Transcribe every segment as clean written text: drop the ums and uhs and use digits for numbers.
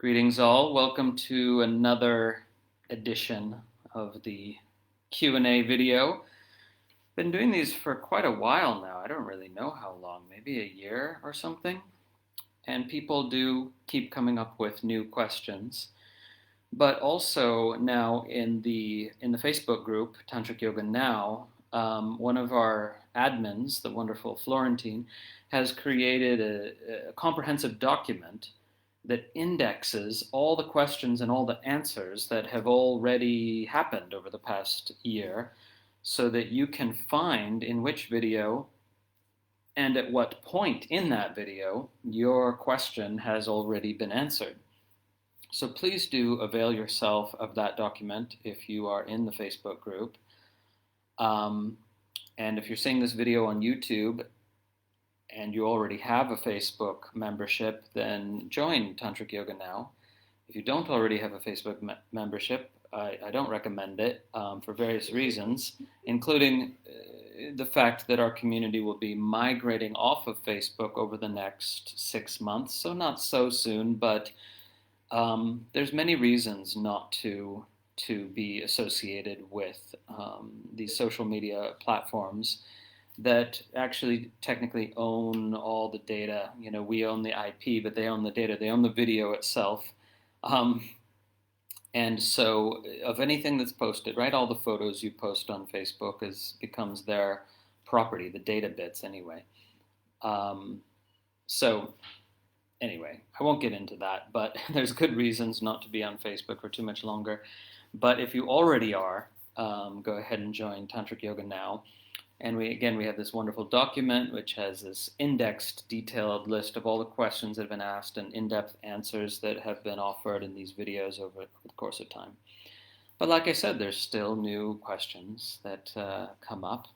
Greetings all. Welcome to another edition of the Q&A video. Been doing these for quite a while now. I don't really know how long, maybe a year or something. And people do keep coming up with new questions. But also now in the Facebook group, Tantric Yoga Now, one of our admins, the wonderful Florentine, has created a comprehensive document that indexes all the questions and all the answers that have already happened over the past year so that you can find in which video and at what point in that video your question has already been answered. So please do avail yourself of that document if you are in the Facebook group. And if you're seeing this video on YouTube and you already have a Facebook membership, then join Tantric Yoga Now. If you don't already have a Facebook membership, I don't recommend it for various reasons, including the fact that our community will be migrating off of Facebook over the next 6 months, so not so soon, but there's many reasons not to be associated with these social media platforms that actually technically own all the data. You know, we own the IP, but they own the data. They own the video itself. And so of anything that's posted, right, all the photos you post on Facebook becomes their property, the data bits anyway. So anyway, I won't get into that, but there's good reasons not to be on Facebook for too much longer. But if you already are, go ahead and join Tantric Yoga Now. And we have this wonderful document which has this indexed, detailed list of all the questions that have been asked and in-depth answers that have been offered in these videos over the course of time. But like I said, there's still new questions that come up.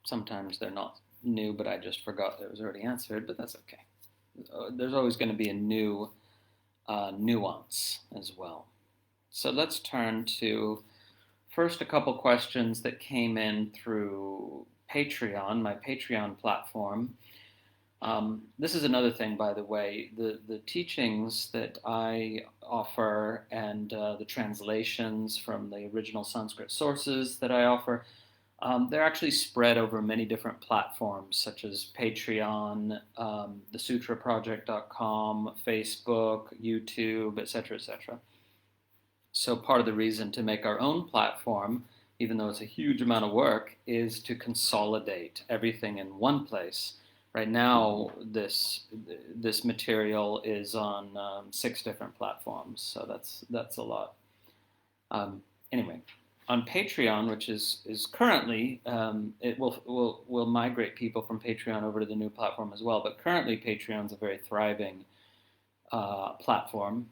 Sometimes they're not new, but I just forgot it was already answered, but that's okay. There's always going to be a new nuance as well. So let's turn to first a couple questions that came in through Patreon, my Patreon platform. This is another thing, by the way. The teachings that I offer and the translations from the original Sanskrit sources that I offer, they're actually spread over many different platforms, such as Patreon, thesutraproject.com, Facebook, YouTube, etc., etc. So part of the reason to make our own platform, even though it's a huge amount of work, is to consolidate everything in one place. Right now, this material is on 6 different platforms, so that's a lot. Anyway, on Patreon, which is currently, it will migrate people from Patreon over to the new platform as well. But currently, Patreon's a very thriving platform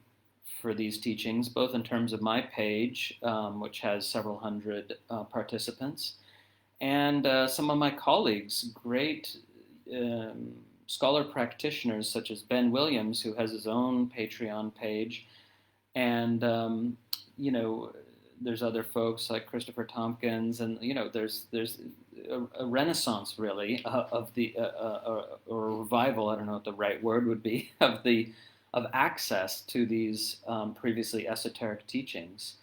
for these teachings, both in terms of my page, which has several hundred participants, and some of my colleagues, great scholar practitioners such as Ben Williams, who has his own Patreon page, and you know, there's other folks like Christopher Tompkins, and you know, there's a renaissance really of the or a revival, I don't know what the right word would be, of access to these previously esoteric teachings,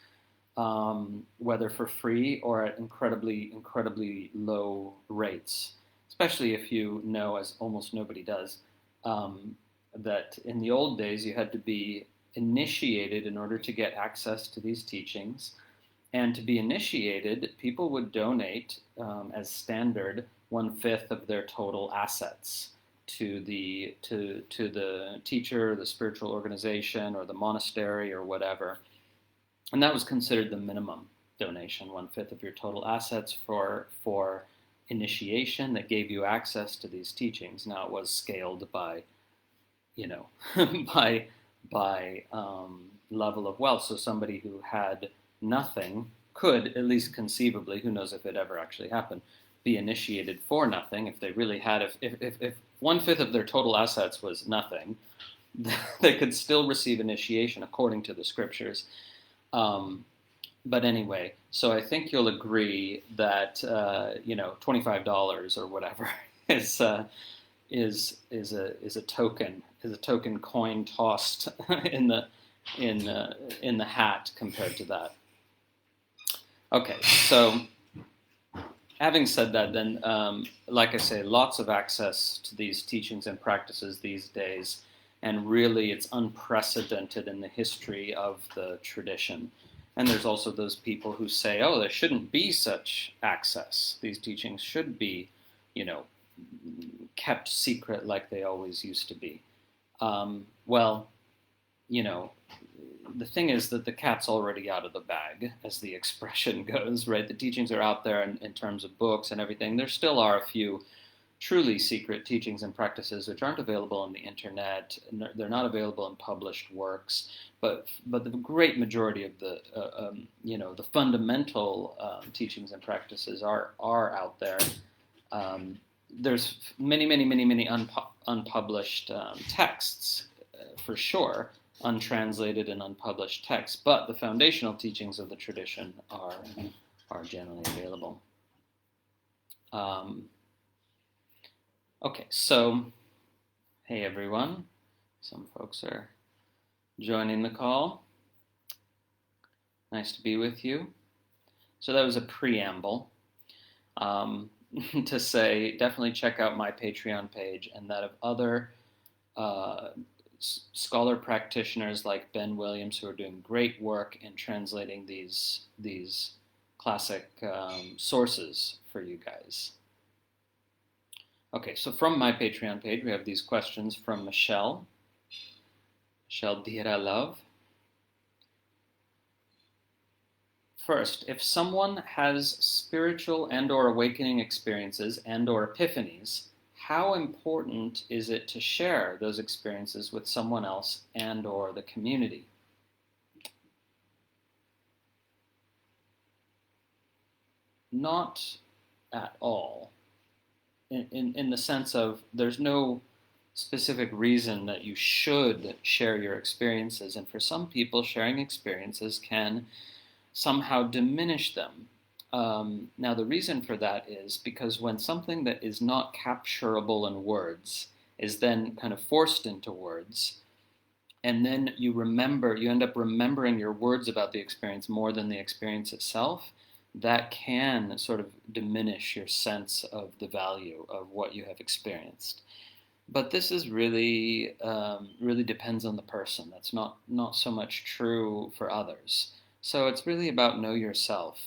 whether for free or at incredibly low rates, especially if you know, as almost nobody does, that in the old days you had to be initiated in order to get access to these teachings. And to be initiated, people would donate, as standard, 1/5 of their total assets to the teacher, the spiritual organization, or the monastery, or whatever. And that was considered the minimum donation, 1/5 of your total assets for initiation that gave you access to these teachings. Now it was scaled by, you know, by level of wealth. So somebody who had nothing could, at least conceivably, who knows if it ever actually happened, be initiated for nothing. If they really had, if 1/5 of their total assets was nothing, they could still receive initiation according to the scriptures. But anyway, so I think you'll agree that you know, $25 or whatever is a token coin tossed in the hat compared to that. Okay, so having said that, then, like I say, lots of access to these teachings and practices these days, and really it's unprecedented in the history of the tradition. And there's also those people who say, oh, there shouldn't be such access. These teachings should be, kept secret like they always used to be. Well, the thing is that the cat's already out of the bag, as the expression goes, right? The teachings are out there in terms of books and everything. There still are a few truly secret teachings and practices which aren't available on the internet. They're not available in published works, but the great majority of the fundamental teachings and practices are out there. There's many unpublished texts, for sure, untranslated and unpublished texts, but the foundational teachings of the tradition are generally available. Okay, so, hey everyone. Some folks are joining the call. Nice to be with you. So that was a preamble to say definitely check out my Patreon page and that of other scholar practitioners like Ben Williams, who are doing great work in translating these classic sources for you guys. Okay, so from my Patreon page, we have these questions from Michelle. Michelle Dira Love. First, if someone has spiritual and or awakening experiences and or epiphanies, how important is it to share those experiences with someone else and or the community? Not at all. In the sense of there's no specific reason that you should share your experiences. And for some people, sharing experiences can somehow diminish them. Now, the reason for that is because when something that is not capturable in words is then kind of forced into words, and then you end up remembering your words about the experience more than the experience itself, that can sort of diminish your sense of the value of what you have experienced. But this is really depends on the person. That's not so much true for others. So it's really about know yourself,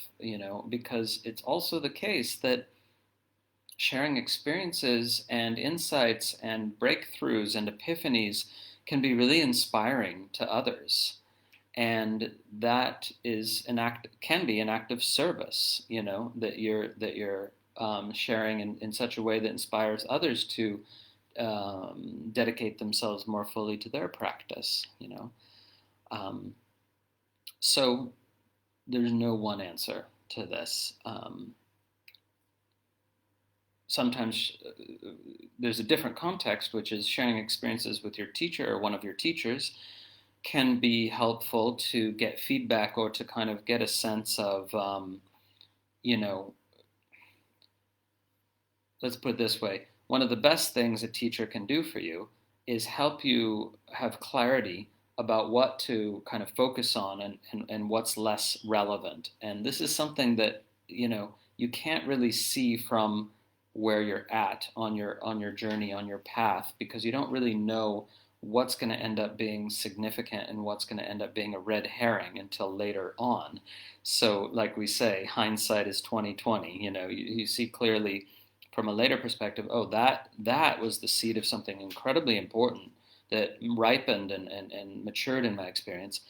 because it's also the case that sharing experiences and insights and breakthroughs and epiphanies can be really inspiring to others. And that is can be an act of service, that you're sharing in such a way that inspires others to dedicate themselves more fully to their practice, So there's no one answer to this. Sometimes there's a different context, which is sharing experiences with your teacher or one of your teachers can be helpful to get feedback or to kind of get a sense of, let's put it this way. One of the best things a teacher can do for you is help you have clarity about what to kind of focus on and what's less relevant. And this is something that, you can't really see from where you're at on your journey, on your path, because you don't really know what's going to end up being significant and what's going to end up being a red herring until later on. So like we say, hindsight is 20/20. You see clearly from a later perspective, oh, that was the seed of something incredibly important that ripened and matured in my experience,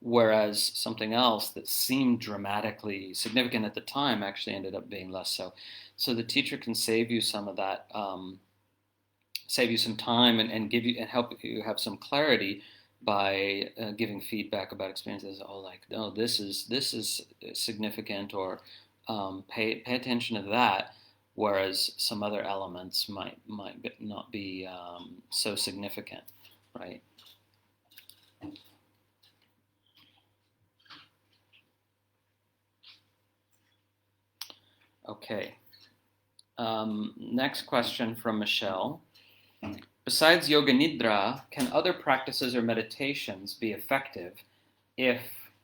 whereas something else that seemed dramatically significant at the time actually ended up being less so. So the teacher can save you some of that, save you some time and give you and help you have some clarity by giving feedback about experiences. Oh, like, no, this is significant, or pay attention to that. Whereas some other elements might not be so significant, right? Okay. Next question from Michelle. Besides yoga nidra, can other practices or meditations be effective if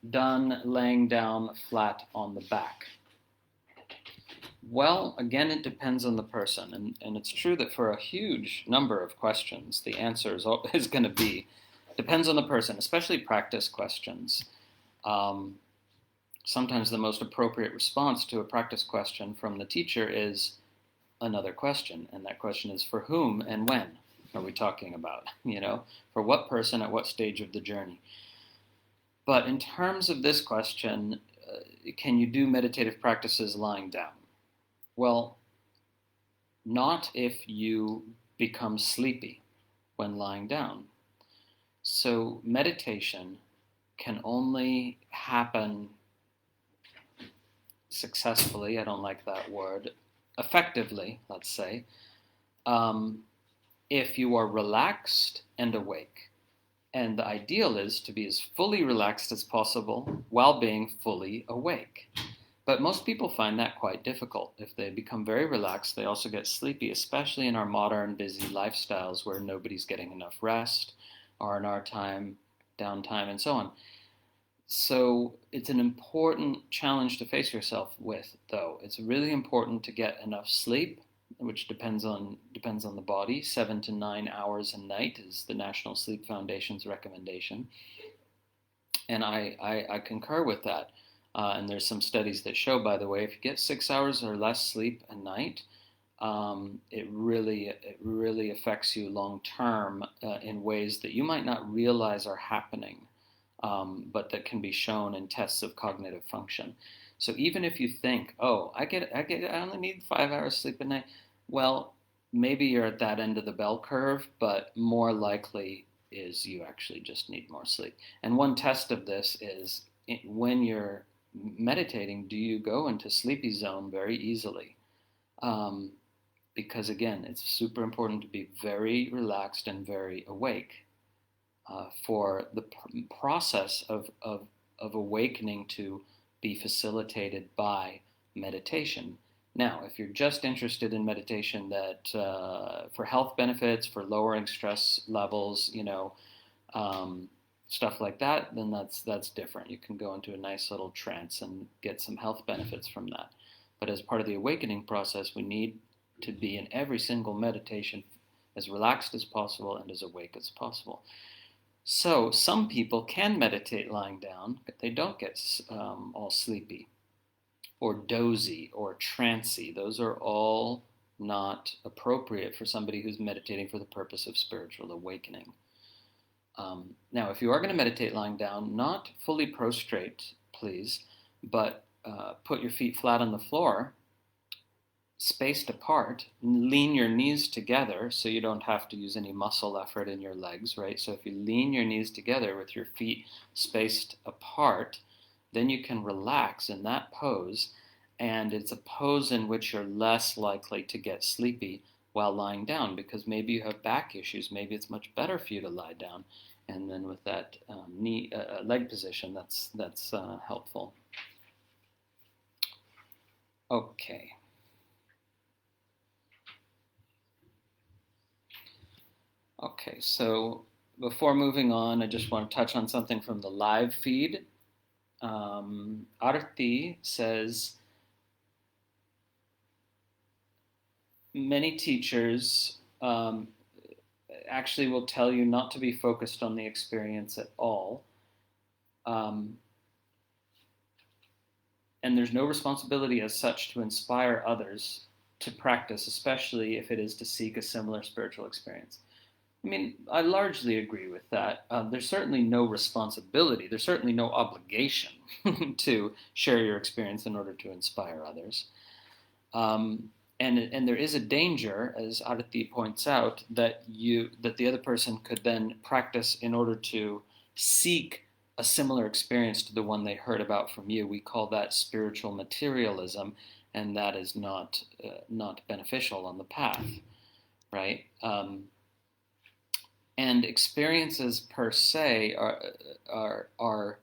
done laying down flat on the back? Well, again, it depends on the person. And it's true that for a huge number of questions, the answer is going to be depends on the person, especially practice questions. Sometimes the most appropriate response to a practice question from the teacher is another question. And that question is, for whom and when are we talking about? For what person at what stage of the journey? But in terms of this question, can you do meditative practices lying down? Well, not if you become sleepy when lying down. So meditation can only happen successfully, I don't like that word, effectively, let's say, if you are relaxed and awake. And the ideal is to be as fully relaxed as possible while being fully awake. But most people find that quite difficult. If they become very relaxed, they also get sleepy, especially in our modern, busy lifestyles where nobody's getting enough rest, or in our downtime, and so on. So it's an important challenge to face yourself with, though. It's really important to get enough sleep, which depends on the body. 7 to 9 hours a night is the National Sleep Foundation's recommendation. And I concur with that. And there's some studies that show, by the way, if you get 6 hours or less sleep a night, it really affects you long term in ways that you might not realize are happening, but that can be shown in tests of cognitive function. So even if you think, oh, I only need 5 hours sleep a night, well, maybe you're at that end of the bell curve, but more likely is you actually just need more sleep. And one test of this is when you're meditating, do you go into sleepy zone very easily? Because again, it's super important to be very relaxed and very awake for the process of awakening to be facilitated by meditation. Now, if you're just interested in meditation that for health benefits, for lowering stress levels, stuff like that, then that's different. You can go into a nice little trance and get some health benefits from that. But as part of the awakening process, we need to be in every single meditation as relaxed as possible and as awake as possible. So some people can meditate lying down, but they don't get all sleepy or dozy or trancy. Those are all not appropriate for somebody who's meditating for the purpose of spiritual awakening. Now, if you are going to meditate lying down, not fully prostrate, please, but put your feet flat on the floor, spaced apart, lean your knees together so you don't have to use any muscle effort in your legs, right? So if you lean your knees together with your feet spaced apart, then you can relax in that pose, and it's a pose in which you're less likely to get sleepy while lying down, because maybe you have back issues. Maybe it's much better for you to lie down, and then with that leg position, that's helpful. Okay. Okay, so before moving on, I just want to touch on something from the live feed. Arti says, many teachers actually will tell you not to be focused on the experience at all. And there's no responsibility as such to inspire others to practice, especially if it is to seek a similar spiritual experience. I mean, I largely agree with that. There's certainly no responsibility, there's certainly no obligation to share your experience in order to inspire others. And there is a danger, as Aditi points out, that the other person could then practice in order to seek a similar experience to the one they heard about from you. We call that spiritual materialism, and that is not beneficial on the path, right? And experiences per se are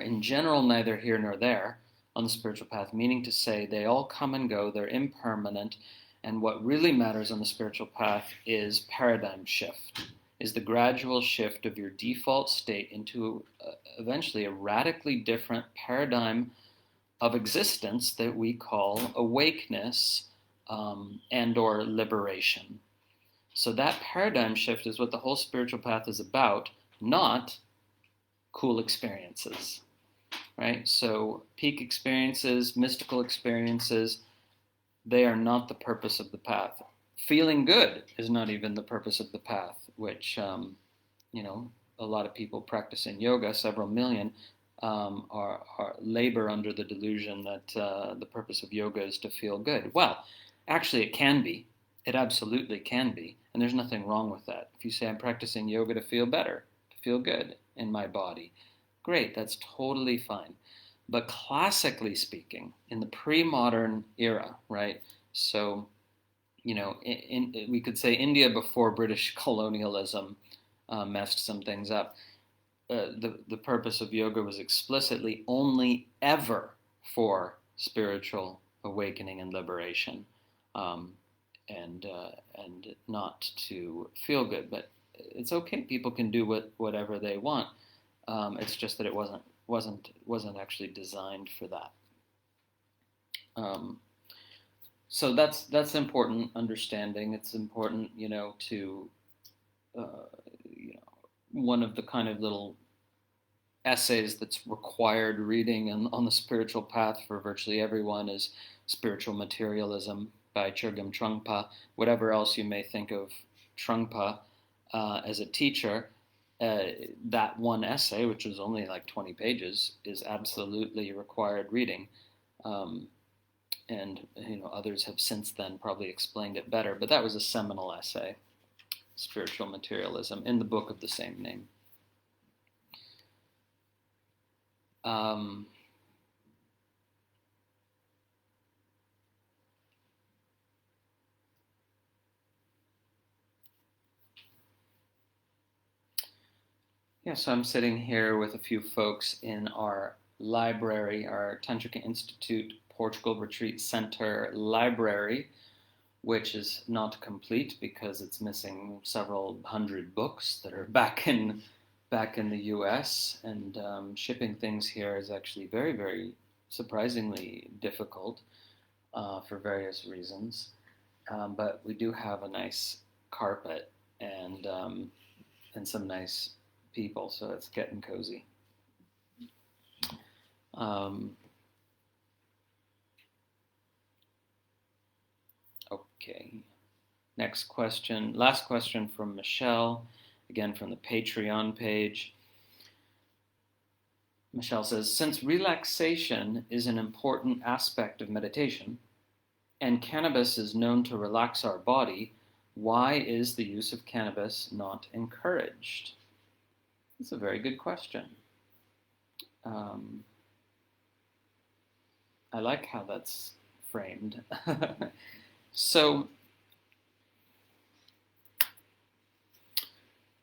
in general neither here nor there on the spiritual path, meaning to say they all come and go, they're impermanent, And what really matters on the spiritual path is paradigm shift, is the gradual shift of your default state into eventually a radically different paradigm of existence that we call awakeness and or liberation. So that paradigm shift is what the whole spiritual path is about, not cool experiences, right? So peak experiences, mystical experiences, they are not the purpose of the path. Feeling good is not even the purpose of the path, which, a lot of people practicing yoga, several million, are labor under the delusion that the purpose of yoga is to feel good. Well, actually it can be. It absolutely can be. And there's nothing wrong with that. If you say I'm practicing yoga to feel better, to feel good in my body, great, that's totally fine. But classically speaking, in the pre-modern era, right? So, we could say India before British colonialism messed some things up. The purpose of yoga was explicitly only ever for spiritual awakening and liberation, and not to feel good. But it's okay; people can do whatever they want. It's just that it wasn't actually designed for that. So that's important understanding. It's important, to one of the kind of little essays that's required reading on the spiritual path for virtually everyone is Spiritual Materialism by Chögyam Trungpa. Whatever else you may think of Trungpa as a teacher, that one essay, which was only like 20 pages, is absolutely required reading. And others have since then probably explained it better, but that was a seminal essay, Spiritual Materialism, in the book of the same name. So I'm sitting here with a few folks in our library, our Tantrika Institute Portugal Retreat Center library, which is not complete because it's missing several hundred books that are back in the U.S. and shipping things here is actually very, very surprisingly difficult for various reasons. But we do have a nice carpet and some nice people, so it's getting cozy. Okay, next question, last question from Michelle, again from the Patreon page. Michelle says, since relaxation is an important aspect of meditation, and cannabis is known to relax our body, why is the use of cannabis not encouraged? That's a very good question. I like how that's framed. So,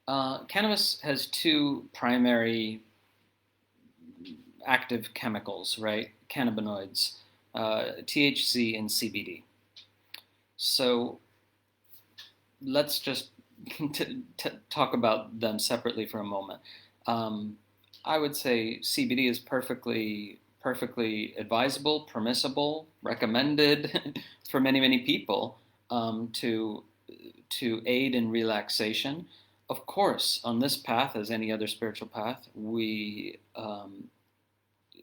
cannabis has two primary active chemicals, right? Cannabinoids, THC and CBD. So, let's just talk about them separately for a moment. I would say CBD is perfectly advisable, permissible, recommended for many, many people to aid in relaxation. Of course, on this path, as any other spiritual path, we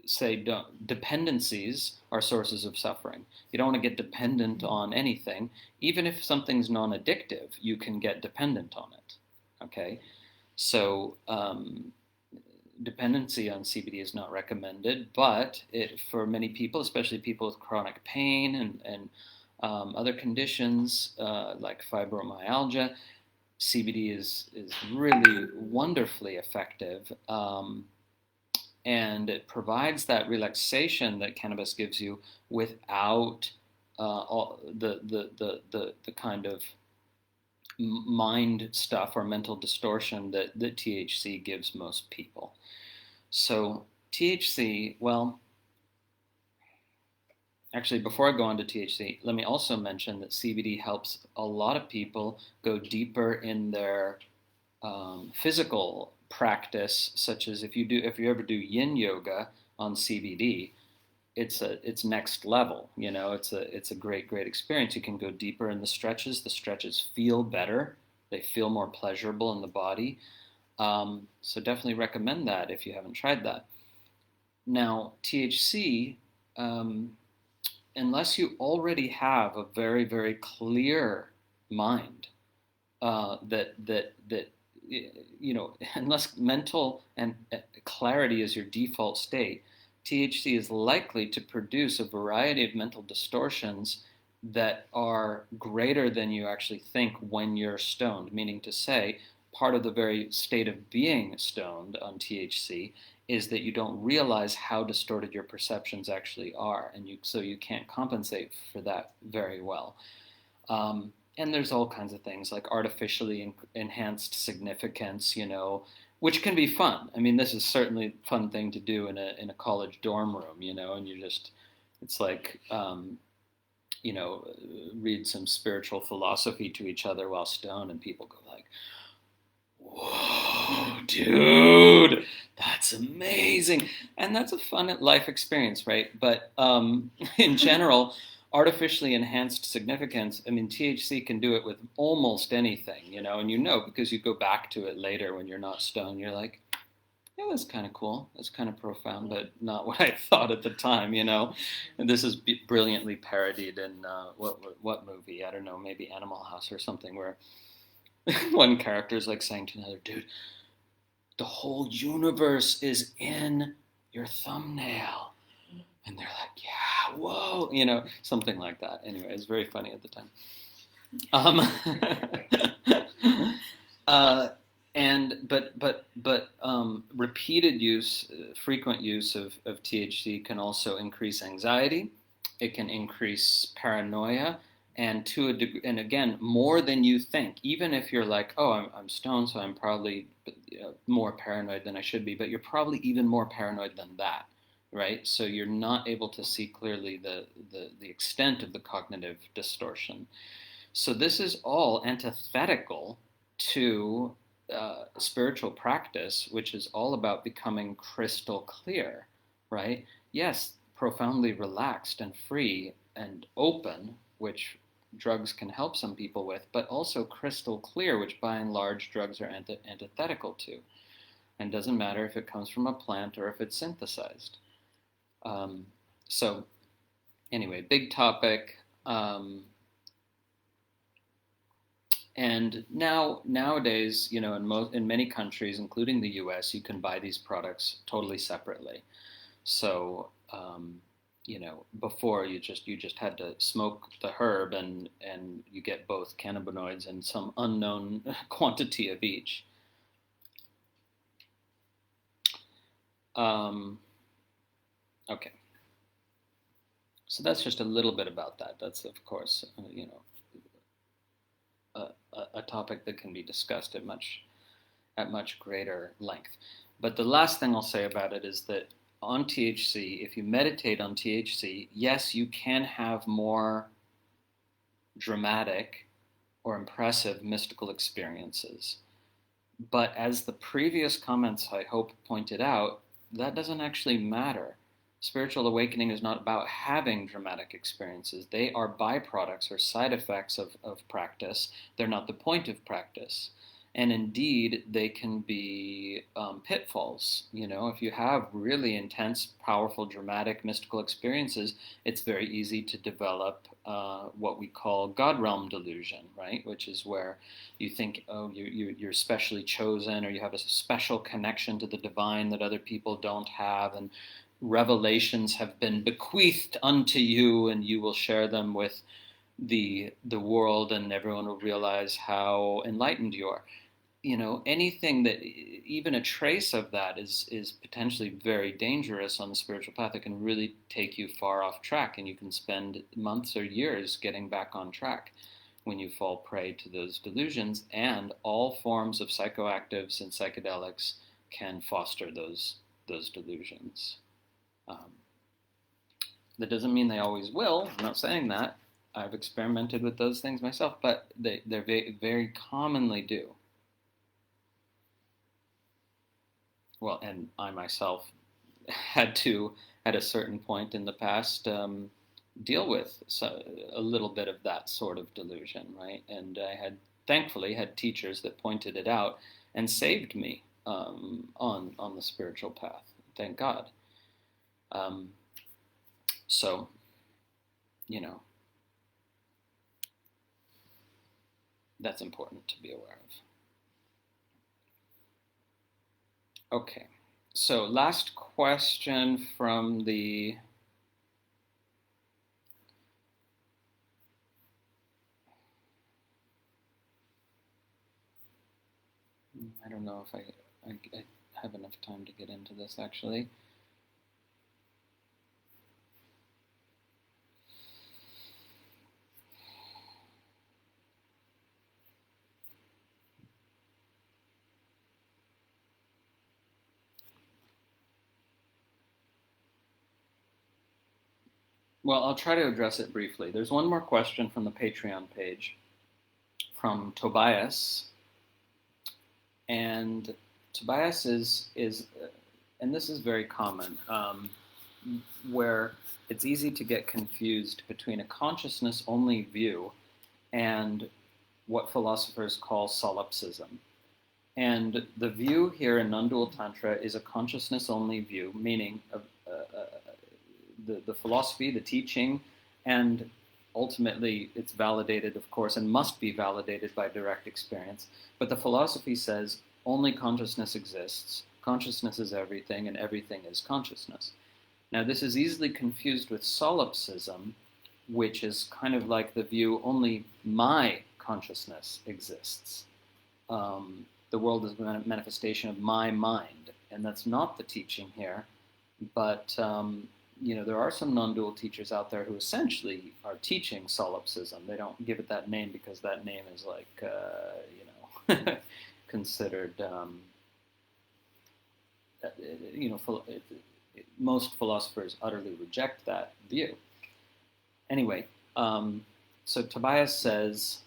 say dependencies are sources of suffering. You don't want to get dependent on anything. Even if something's non-addictive, you can get dependent on it. Okay? So dependency on CBD is not recommended, but for many people, especially people with chronic pain and other conditions like fibromyalgia, CBD is really wonderfully effective. And it provides that relaxation that cannabis gives you without all the kind of mind stuff or mental distortion that THC gives most people. So THC, well, Actually, before I go on to THC, let me also mention that CBD helps a lot of people go deeper in their physical practice, such as if you ever do yin yoga on CBD, it's next level. You know, it's a great experience. You can go deeper in the stretches. The stretches feel better. They feel more pleasurable in the body. So definitely recommend that if you haven't tried that. Now, THC, unless you already have a very clear mind, that you know, unless mental and clarity is your default state, THC is likely to produce a variety of mental distortions that are greater than you actually think when you're stoned. Meaning to say, part of the very state of being stoned on THC is that you don't realize how distorted your perceptions actually are, and so you can't compensate for that very well. And there's all kinds of things like artificially enhanced significance, you know, which can be fun. I mean, this is certainly a fun thing to do in a college dorm room, you know, and it's like, you know, read some spiritual philosophy to each other while stoned, and people go like, "Whoa, dude, that's amazing," and that's a fun life experience, right? But in general, artificially enhanced significance, I mean, THC can do it with almost anything, you know, and you know, because you go back to it later when you're not stoned, you're like, yeah, that's kind of cool. That's kind of profound, but not what I thought at the time, you know. And this is brilliantly parodied in what movie? I don't know, maybe Animal House or something, where one character is like saying to another, dude, the whole universe is in your thumbnail. And they're like, yeah, whoa, you know, something like that. Anyway, it's very funny at the time. Repeated use, frequent use of THC can also increase anxiety. It can increase paranoia, and to a degree, and again, more than you think. Even if you're like, oh, I'm stoned, so I'm probably more paranoid than I should be, but you're probably even more paranoid than that. Right? So you're not able to see clearly the extent of the cognitive distortion. So this is all antithetical to spiritual practice, which is all about becoming crystal clear, right? Yes, profoundly relaxed and free and open, which drugs can help some people with, but also crystal clear, which by and large drugs are antithetical to. And doesn't matter if it comes from a plant or if it's synthesized. So anyway, big topic. And nowadays, you know, in many countries, including the U.S., you can buy these products totally separately. So, you know, before you just had to smoke the herb, and you get both cannabinoids and some unknown quantity of each. Okay. So that's just a little bit about that. That's, of course, you know, a topic that can be discussed at much greater length. But the last thing I'll say about it is that on THC, if you meditate on THC, yes, you can have more dramatic or impressive mystical experiences. But as the previous comments, I hope, pointed out, that doesn't actually matter. Spiritual awakening is not about having dramatic experiences. They are byproducts or side effects of practice. They're not the point of practice. And indeed, they can be pitfalls. You know, if you have really intense, powerful, dramatic, mystical experiences, it's very easy to develop what we call God realm delusion, right? Which is where you think, oh, you're specially chosen, or you have a special connection to the divine that other people don't have, and revelations have been bequeathed unto you, and you will share them with the world, and everyone will realize how enlightened you are. You know, anything that, even a trace of that is potentially very dangerous on the spiritual path. It can really take you far off track, and you can spend months or years getting back on track when you fall prey to those delusions. And all forms of psychoactives and psychedelics can foster those delusions. That doesn't mean they always will. I'm not saying that. I've experimented with those things myself, but they very commonly do. Well, and I myself had to, at a certain point in the past, deal with a little bit of that sort of delusion, right? And I had, thankfully, had teachers that pointed it out and saved me on the spiritual path. Thank God. So, you know, that's important to be aware of. Okay, so last question from the I don't know if I have enough time to get into this actually. Well, I'll try to address it briefly. There's one more question from the Patreon page from Tobias. And Tobias is and this is very common, where it's easy to get confused between a consciousness-only view and what philosophers call solipsism. And the view here in non-dual Tantra is a consciousness-only view, meaning the philosophy, the teaching, and ultimately it's validated, of course, and must be validated by direct experience. But the philosophy says only consciousness exists, consciousness is everything, and everything is consciousness. Now, this is easily confused with solipsism, which is kind of like the view only my consciousness exists. The world is a manifestation of my mind, and that's not the teaching here. But there are some non-dual teachers out there who essentially are teaching solipsism. They don't give it that name because that name is like, considered, most philosophers utterly reject that view. Anyway, so Tobias says,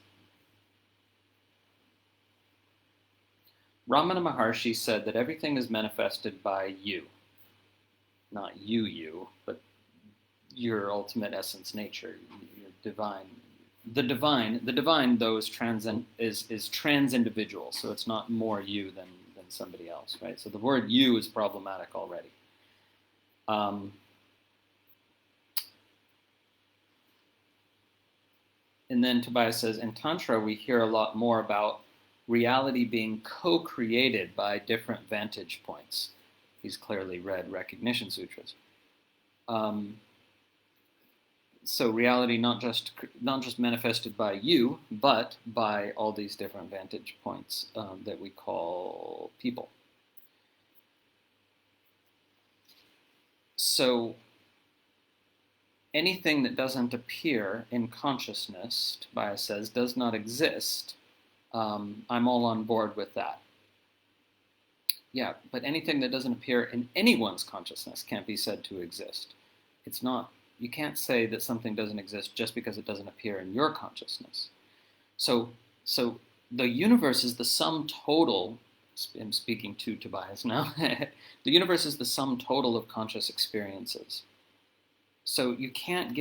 Ramana Maharshi said that everything is manifested by you. Not you, but your ultimate essence nature, your divine. The divine, though, is trans-individual, so it's not more you than somebody else, right? So the word you is problematic already. And then Tobias says, in Tantra, we hear a lot more about reality being co-created by different vantage points. He's clearly read Recognition Sutras. So reality not just manifested by you, but by all these different vantage points that we call people. So anything that doesn't appear in consciousness, Tobias says, does not exist. I'm all on board with that. Yeah, but anything that doesn't appear in anyone's consciousness can't be said to exist. It's not, you can't say that something doesn't exist just because it doesn't appear in your consciousness. So the universe is the sum total, I'm speaking to Tobias now, the universe is the sum total of conscious experiences. So you can't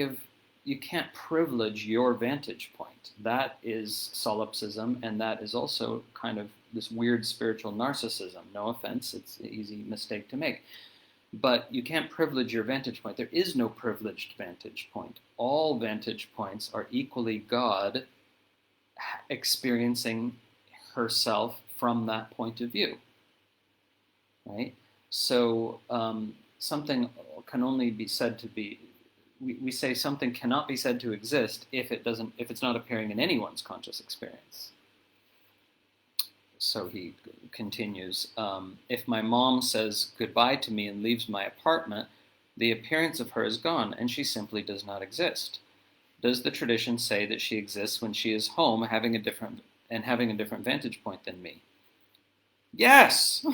privilege your vantage point. That is solipsism, and that is also kind of this weird spiritual narcissism. No offense, it's an easy mistake to make. But you can't privilege your vantage point. There is no privileged vantage point. All vantage points are equally God experiencing herself from that point of view, right? So something can only be said to be, we say something cannot be said to exist if it's not appearing in anyone's conscious experience. So he continues, if my mom says goodbye to me and leaves my apartment, the appearance of her is gone, and she simply does not exist. Does the tradition say that she exists when she is home, having a different vantage point than me? Yes!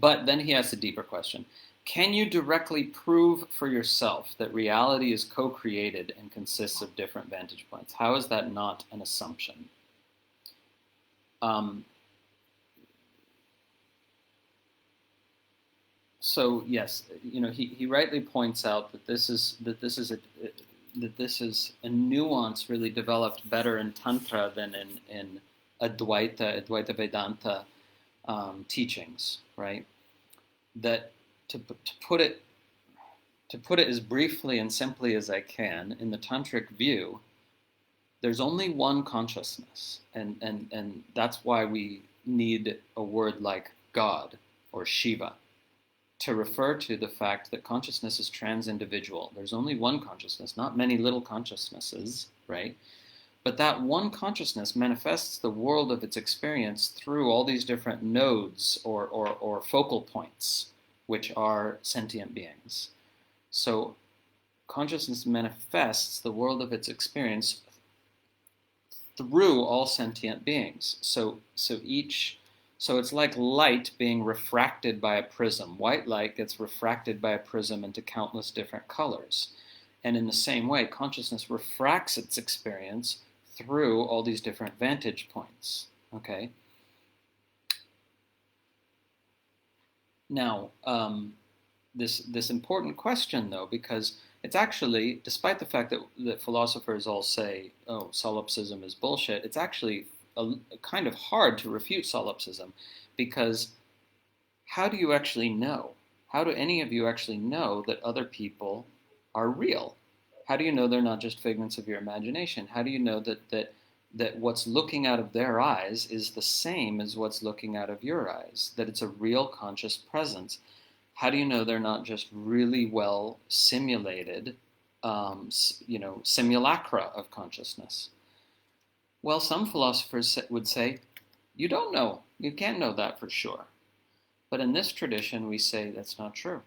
But then he asks a deeper question. Can you directly prove for yourself that reality is co-created and consists of different vantage points? How is that not an assumption? So yes, he rightly points out that this is a nuance really developed better in Tantra than in Advaita Vedanta teachings, right? That to put it as briefly and simply as I can, in the Tantric view, there's only one consciousness, and that's why we need a word like God or Shiva to refer to the fact that consciousness is trans-individual. There's only one consciousness, not many little consciousnesses, right? But that one consciousness manifests the world of its experience through all these different nodes or focal points, which are sentient beings. So consciousness manifests the world of its experience through all sentient beings. So it's like light being refracted by a prism. White light gets refracted by a prism into countless different colors. And in the same way, consciousness refracts its experience through all these different vantage points. Okay? Now, this important question, though, because it's actually, despite the fact that philosophers all say, oh, solipsism is bullshit, it's actually kind of hard to refute solipsism, because how do you actually know? How do any of you actually know that other people are real? How do you know they're not just figments of your imagination? How do you know that what's looking out of their eyes is the same as what's looking out of your eyes, that it's a real conscious presence? How do you know they're not just really well simulated, simulacra of consciousness? Well, some philosophers would say, you don't know. You can't know that for sure. But in this tradition, we say that's not true,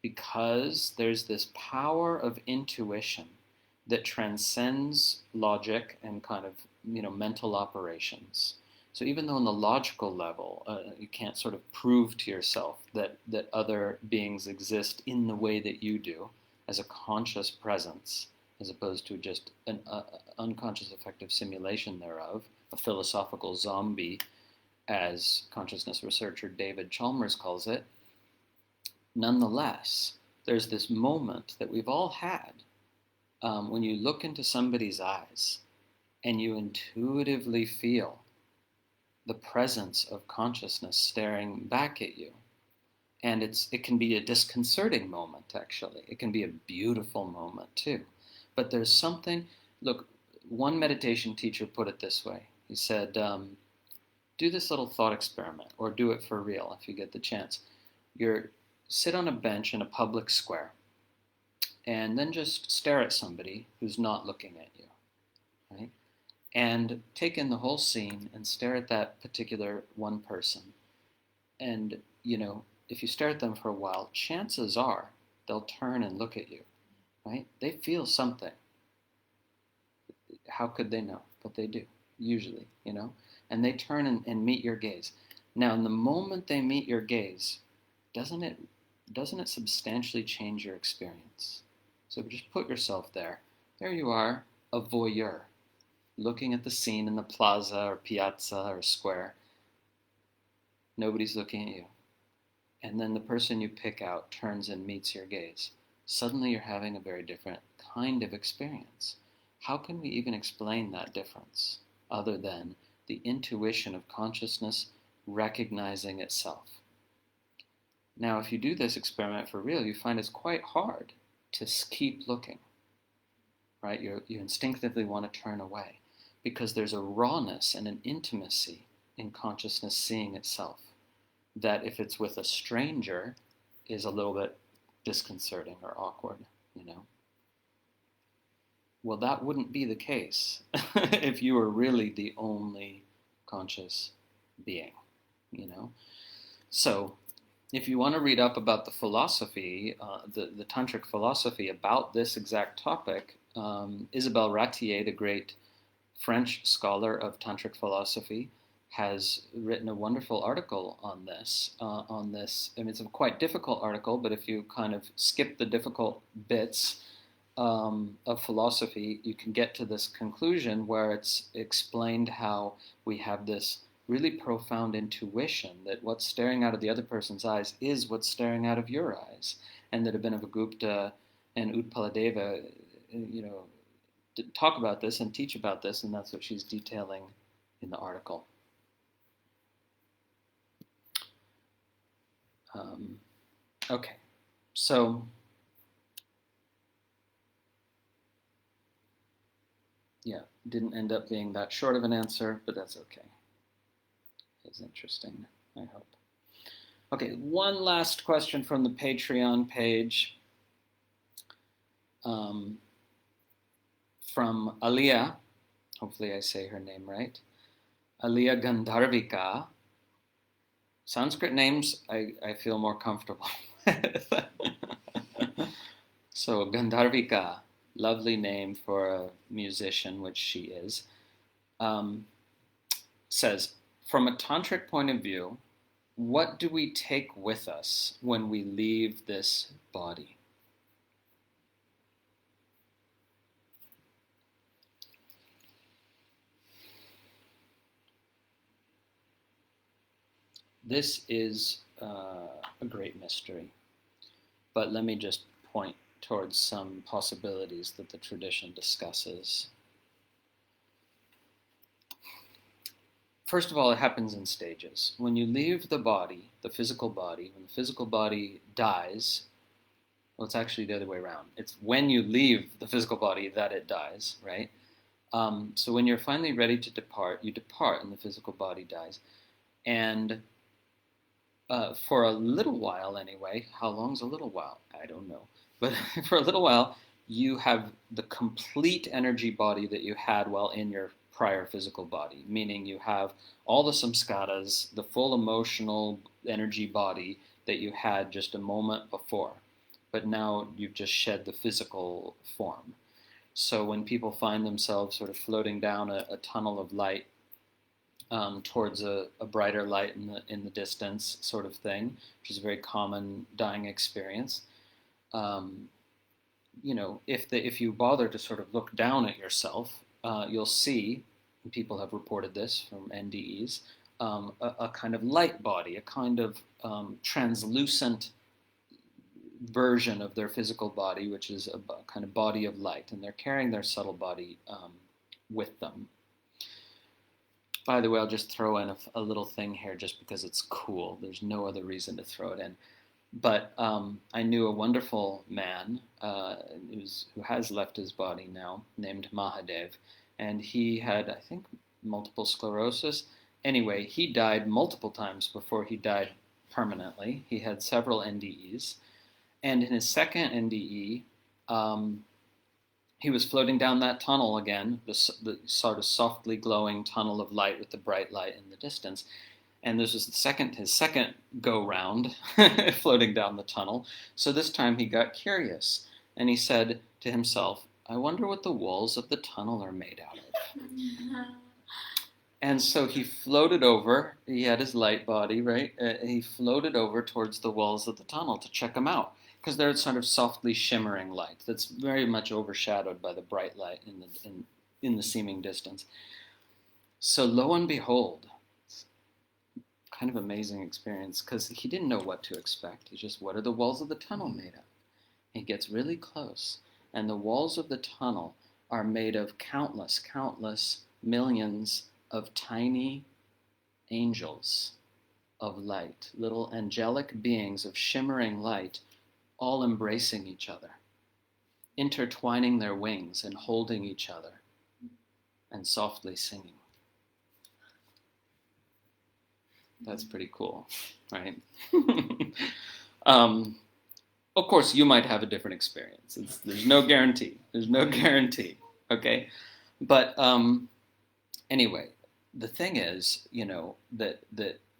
because there's this power of intuition that transcends logic and kind of mental operations. So even though on the logical level you can't sort of prove to yourself that other beings exist in the way that you do, as a conscious presence, as opposed to just an unconscious effective simulation thereof, a philosophical zombie, as consciousness researcher David Chalmers calls it, nonetheless, there's this moment that we've all had when you look into somebody's eyes and you intuitively feel the presence of consciousness staring back at you. And it can be a disconcerting moment, actually. It can be a beautiful moment, too. But there's something, look, one meditation teacher put it this way. He said, do this little thought experiment, or do it for real if you get the chance. Sit on a bench in a public square, and then just stare at somebody who's not looking at you, right? And take in the whole scene and stare at that particular one person. And, if you stare at them for a while, chances are they'll turn and look at you, right? They feel something. How could they know? But they do, usually, and they turn and meet your gaze. Now, in the moment they meet your gaze, doesn't it substantially change your experience? So just put yourself there. There you are, a voyeur, looking at the scene in the plaza or piazza or square. Nobody's looking at you. And then the person you pick out turns and meets your gaze. Suddenly you're having a very different kind of experience. How can we even explain that difference other than the intuition of consciousness recognizing itself? Now, if you do this experiment for real, you find it's quite hard to keep looking, right? You instinctively want to turn away, because there's a rawness and an intimacy in consciousness seeing itself that, if it's with a stranger, is a little bit disconcerting or awkward, Well, that wouldn't be the case if you were really the only conscious being, So, if you want to read up about the philosophy, the Tantric philosophy about this exact topic, Isabelle Ratier, the great French scholar of Tantric philosophy, has written a wonderful article on this. I mean, it's a quite difficult article, but if you kind of skip the difficult bits of philosophy, you can get to this conclusion where it's explained how we have this really profound intuition that what's staring out of the other person's eyes is what's staring out of your eyes, and that Abhinavagupta and Utpaladeva, talk about this and teach about this, and that's what she's detailing in the article. Okay, so yeah, didn't end up being that short of an answer, but that's okay. It's interesting, I hope. Okay, one last question from the Patreon page from Aliyah. Hopefully I say her name right. Aliyah Gandharvika. Sanskrit names, I feel more comfortable with. So Gandharvika, lovely name for a musician, which she is, says, from a tantric point of view, what do we take with us when we leave this body? This is a great mystery, but let me just point towards some possibilities that the tradition discusses. First of all, it happens in stages. When you leave the body, the physical body, when the physical body dies, well, it's actually the other way around. It's when you leave the physical body that it dies, right? So when you're finally ready to depart, you depart and the physical body dies. And for a little while anyway, how long's a little while? I don't know. But for a little while, you have the complete energy body that you had while in your prior physical body, meaning you have all the saṁskāras, the full emotional energy body that you had just a moment before. But now you've just shed the physical form. So when people find themselves sort of floating down a tunnel of light, towards a brighter light in the distance, sort of thing, which is a very common dying experience. If you bother to sort of look down at yourself, you'll see, and people have reported this from NDEs, a kind of light body, a kind of translucent version of their physical body, which is a kind of body of light, and they're carrying their subtle body with them. By the way, I'll just throw in a little thing here just because it's cool. There's no other reason to throw it in. But I knew a wonderful man who has left his body now, named Mahadev. And he had, I think, multiple sclerosis. Anyway, he died multiple times before he died permanently. He had several NDEs. And in his second NDE, he was floating down that tunnel again, the sort of softly glowing tunnel of light with the bright light in the distance. And this was his second go-round floating down the tunnel. So this time he got curious, and he said to himself, I wonder what the walls of the tunnel are made out of. And so he floated over, he had his light body, right? He floated over towards the walls of the tunnel to check them out, because they're sort of softly shimmering light that's very much overshadowed by the bright light in the seeming distance. So lo and behold, kind of amazing experience, because he didn't know what to expect. He just, what are the walls of the tunnel made of? He gets really close, and the walls of the tunnel are made of countless millions of tiny angels of light, little angelic beings of shimmering light, all embracing each other, intertwining their wings and holding each other, and softly singing. That's pretty cool, right? Of course, you might have a different experience. There's no guarantee. Okay? But anyway, the thing is, that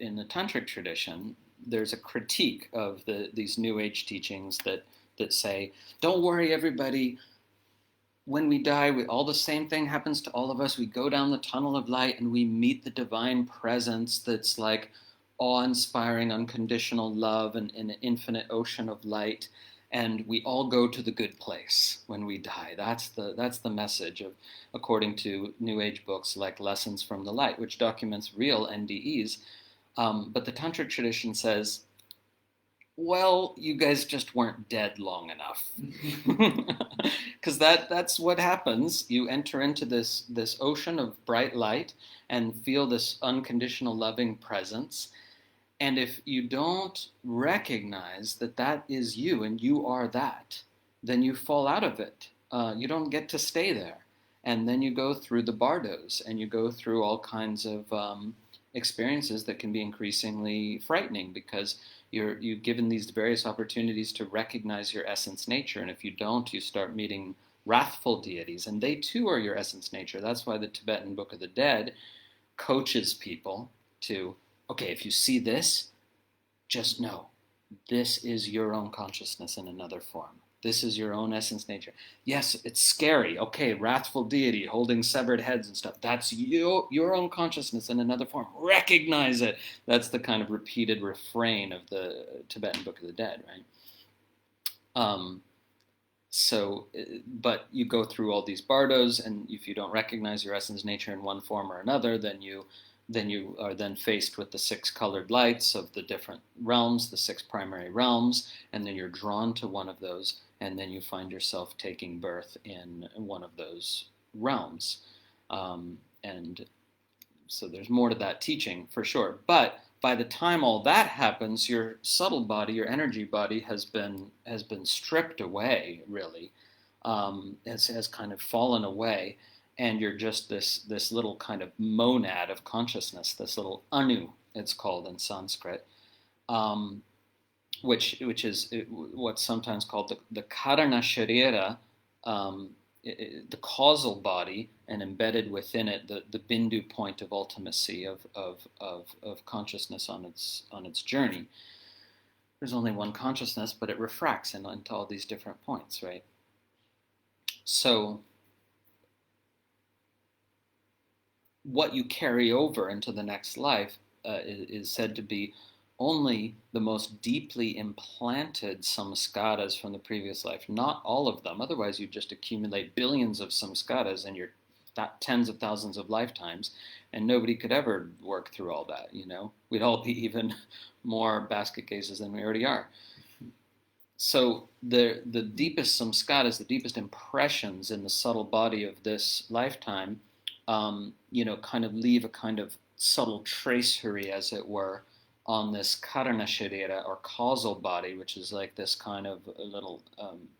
in the Tantric tradition, there's a critique of these New Age teachings that say, don't worry, everybody, when we die, all the same thing happens to all of us. We go down the tunnel of light and we meet the divine presence that's like awe-inspiring, unconditional love and an infinite ocean of light. And we all go to the good place when we die. That's the message of, according to New Age books like Lessons from the Light, which documents real NDEs. But the Tantric tradition says, well, you guys just weren't dead long enough. Because that's what happens. You enter into this ocean of bright light and feel this unconditional loving presence. And if you don't recognize that that is you and you are that, then you fall out of it. You don't get to stay there. And then you go through the bardos and you go through all kinds of experiences that can be increasingly frightening, because you're given these various opportunities to recognize your essence nature. And if you don't, you start meeting wrathful deities, and they too are your essence nature. That's why the Tibetan Book of the Dead coaches people to, okay, if you see this, just know this is your own consciousness in another form. This is your own essence nature. Yes, it's scary. Okay, wrathful deity holding severed heads and stuff. That's your own consciousness in another form. Recognize it. That's the kind of repeated refrain of the Tibetan Book of the Dead, right? But you go through all these bardos, and if you don't recognize your essence nature in one form or another, then you are then faced with the 6 colored lights of the different realms, the 6 primary realms, and then you're drawn to one of those, and then you find yourself taking birth in one of those realms. And so there's more to that teaching for sure. But by the time all that happens, your subtle body, your energy body has been stripped away, really. Has kind of fallen away. And you're just this little kind of monad of consciousness, this little anu, it's called in Sanskrit, which is what's sometimes called the karana sharira, the causal body, and embedded within it the bindu point of ultimacy of consciousness on its journey. There's only one consciousness, but it refracts into all these different points, right? So what you carry over into the next life is said to be only the most deeply implanted saṁskāras from the previous life, not all of them. Otherwise, you just accumulate billions of saṁskāras in your tens of thousands of lifetimes, and nobody could ever work through all that, you know? We'd all be even more basket cases than we already are. So the deepest saṁskāras, the deepest impressions in the subtle body of this lifetime, kind of leave a kind of subtle tracery, as it were, on this karana sharira, or causal body, which is like this kind of a little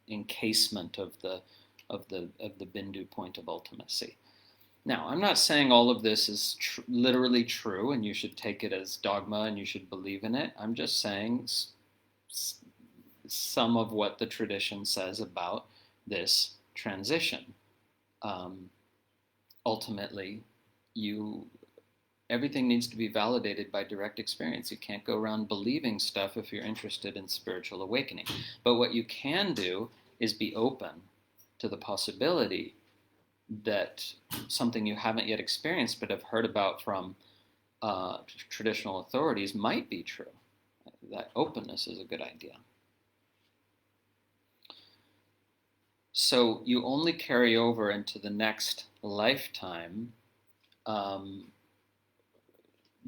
encasement of the bindu point of ultimacy. Now, I'm not saying all of this is literally true, and you should take it as dogma and you should believe in it. I'm just saying some of what the tradition says about this transition. Ultimately, everything needs to be validated by direct experience. You can't go around believing stuff if you're interested in spiritual awakening. But what you can do is be open to the possibility that something you haven't yet experienced but have heard about from traditional authorities might be true. That openness is a good idea. So you only carry over into the next lifetime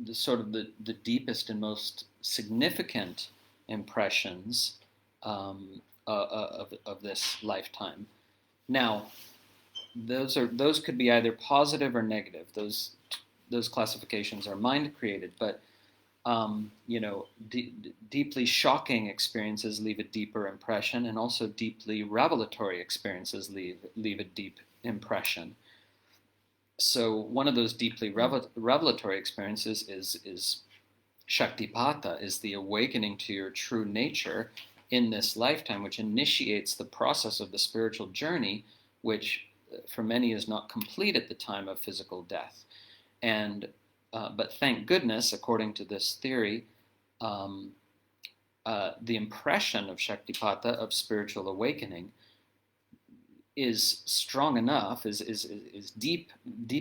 the deepest and most significant impressions of this lifetime. Now, those could be either positive or negative. Those classifications are mind created, but deeply shocking experiences leave a deeper impression, and also deeply revelatory experiences leave a deep impression. So one of those deeply revelatory experiences is śaktipāta, is the awakening to your true nature in this lifetime, which initiates the process of the spiritual journey, which for many is not complete at the time of physical death. And but thank goodness, according to this theory, the impression of śaktipāta, of spiritual awakening, is strong enough, is deep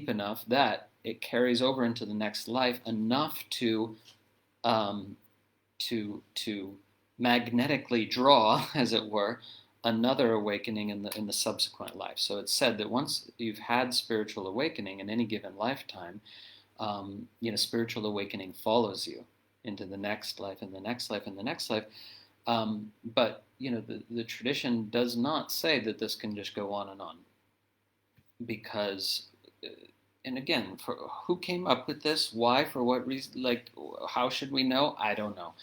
enough that it carries over into the next life enough to um, to magnetically draw, as it were, another awakening in the subsequent life. So it's said that once you've had spiritual awakening in any given lifetime, spiritual awakening follows you into the next life and the next life and the next life. But the tradition does not say that this can just go on and on, because, and again, for who came up with this, why, for what reason, like, how should we know? I don't know.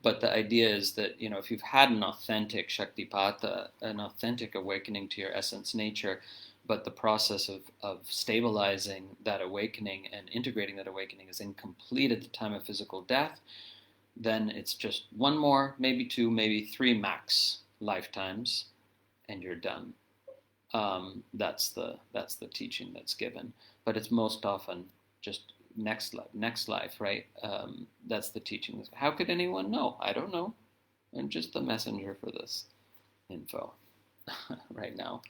But the idea is that, if you've had an authentic śaktipāta, an authentic awakening to your essence nature, but the process of stabilizing that awakening and integrating that awakening is incomplete at the time of physical death, then it's just one more, maybe two, maybe three max lifetimes, and you're done. That's the teaching that's given, but it's most often just next life, right? That's the teaching. How could anyone know? I don't know. I'm just the messenger for this info right now.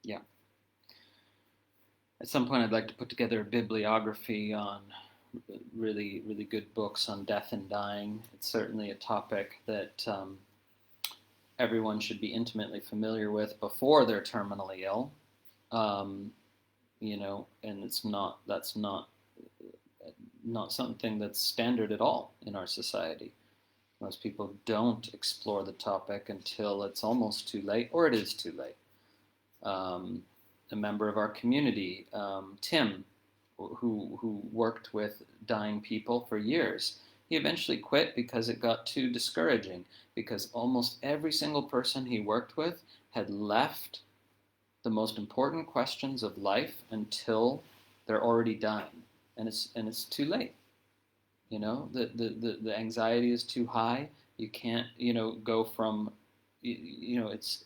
Yeah. At some point, I'd like to put together a bibliography on really, really good books on death and dying. It's certainly a topic that everyone should be intimately familiar with before they're terminally ill. And that's not something that's standard at all in our society. Most people don't explore the topic until it's almost too late, or it is too late. A member of our community, Tim, who worked with dying people for years, he eventually quit because it got too discouraging, because almost every single person he worked with had left the most important questions of life until they're already dying, and it's too late. The anxiety is too high. You can't go from it's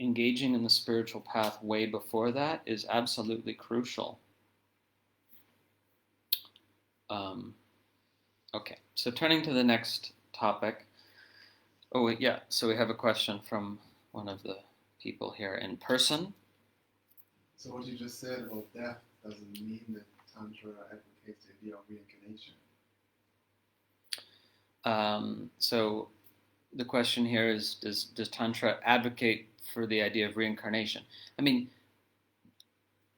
engaging in the spiritual path way before that is absolutely crucial. Okay, so turning to the next topic. Oh, yeah, so we have a question from one of the people here in person. So what you just said about death doesn't mean that Tantra advocates the idea of reincarnation. So the question here is, does Tantra advocate for the idea of reincarnation? I mean,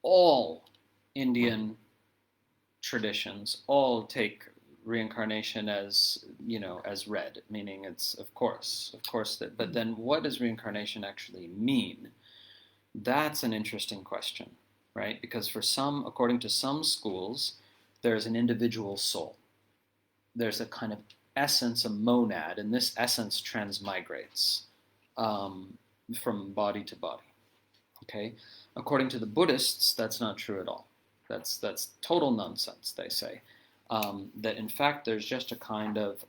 all Indian traditions all take reincarnation as read, meaning it's of course that. But then, what does reincarnation actually mean? That's an interesting question, right? Because for some, according to some schools, there's an individual soul. There's a kind of essence, a monad, and this essence transmigrates from body to body. Okay, according to the Buddhists, that's not true at all. That's total nonsense. They say that in fact there's just a kind of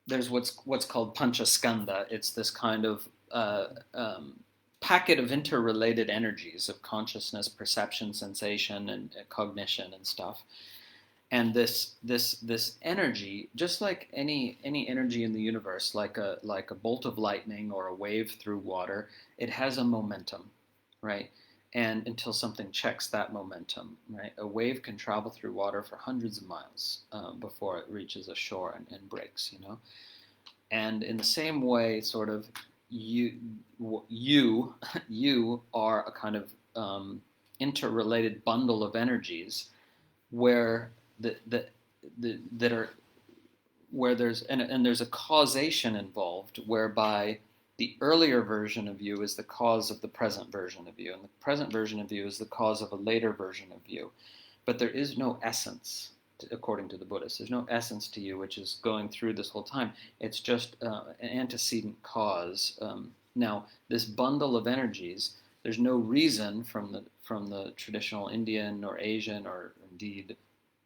there's what's called panchaskanda. It's this kind of packet of interrelated energies of consciousness, perception, sensation, and cognition and stuff. And this energy, just like any energy in the universe, like a bolt of lightning or a wave through water, it has a momentum, right? And until something checks that momentum, right? A wave can travel through water for hundreds of miles before it reaches a shore and breaks, And in the same way, sort of, you are a kind of interrelated bundle of energies where that are where there's a causation involved, whereby the earlier version of you is the cause of the present version of you, and the present version of you is the cause of a later version of you. But there is no essence, according to the Buddhists. There's no essence to you which is going through this whole time. It's just an antecedent cause Now, this bundle of energies, there's no reason from the traditional Indian or Asian or indeed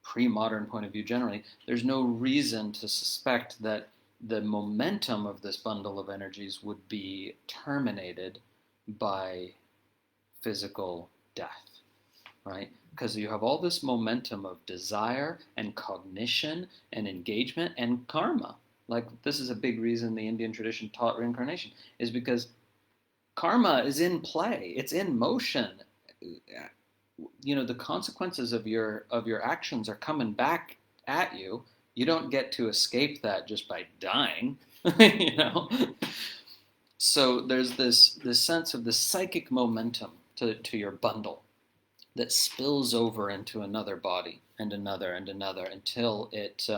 pre-modern point of view generally, there's no reason to suspect that the momentum of this bundle of energies would be terminated by physical death, right? Because you have all this momentum of desire and cognition and engagement and karma. Like, this is a big reason the Indian tradition taught reincarnation, is because karma is in play. It's in motion. You know, the consequences of your actions are coming back at you. You don't get to escape that just by dying, you know. So there's this sense of the psychic momentum to your bundle that spills over into another body and another until it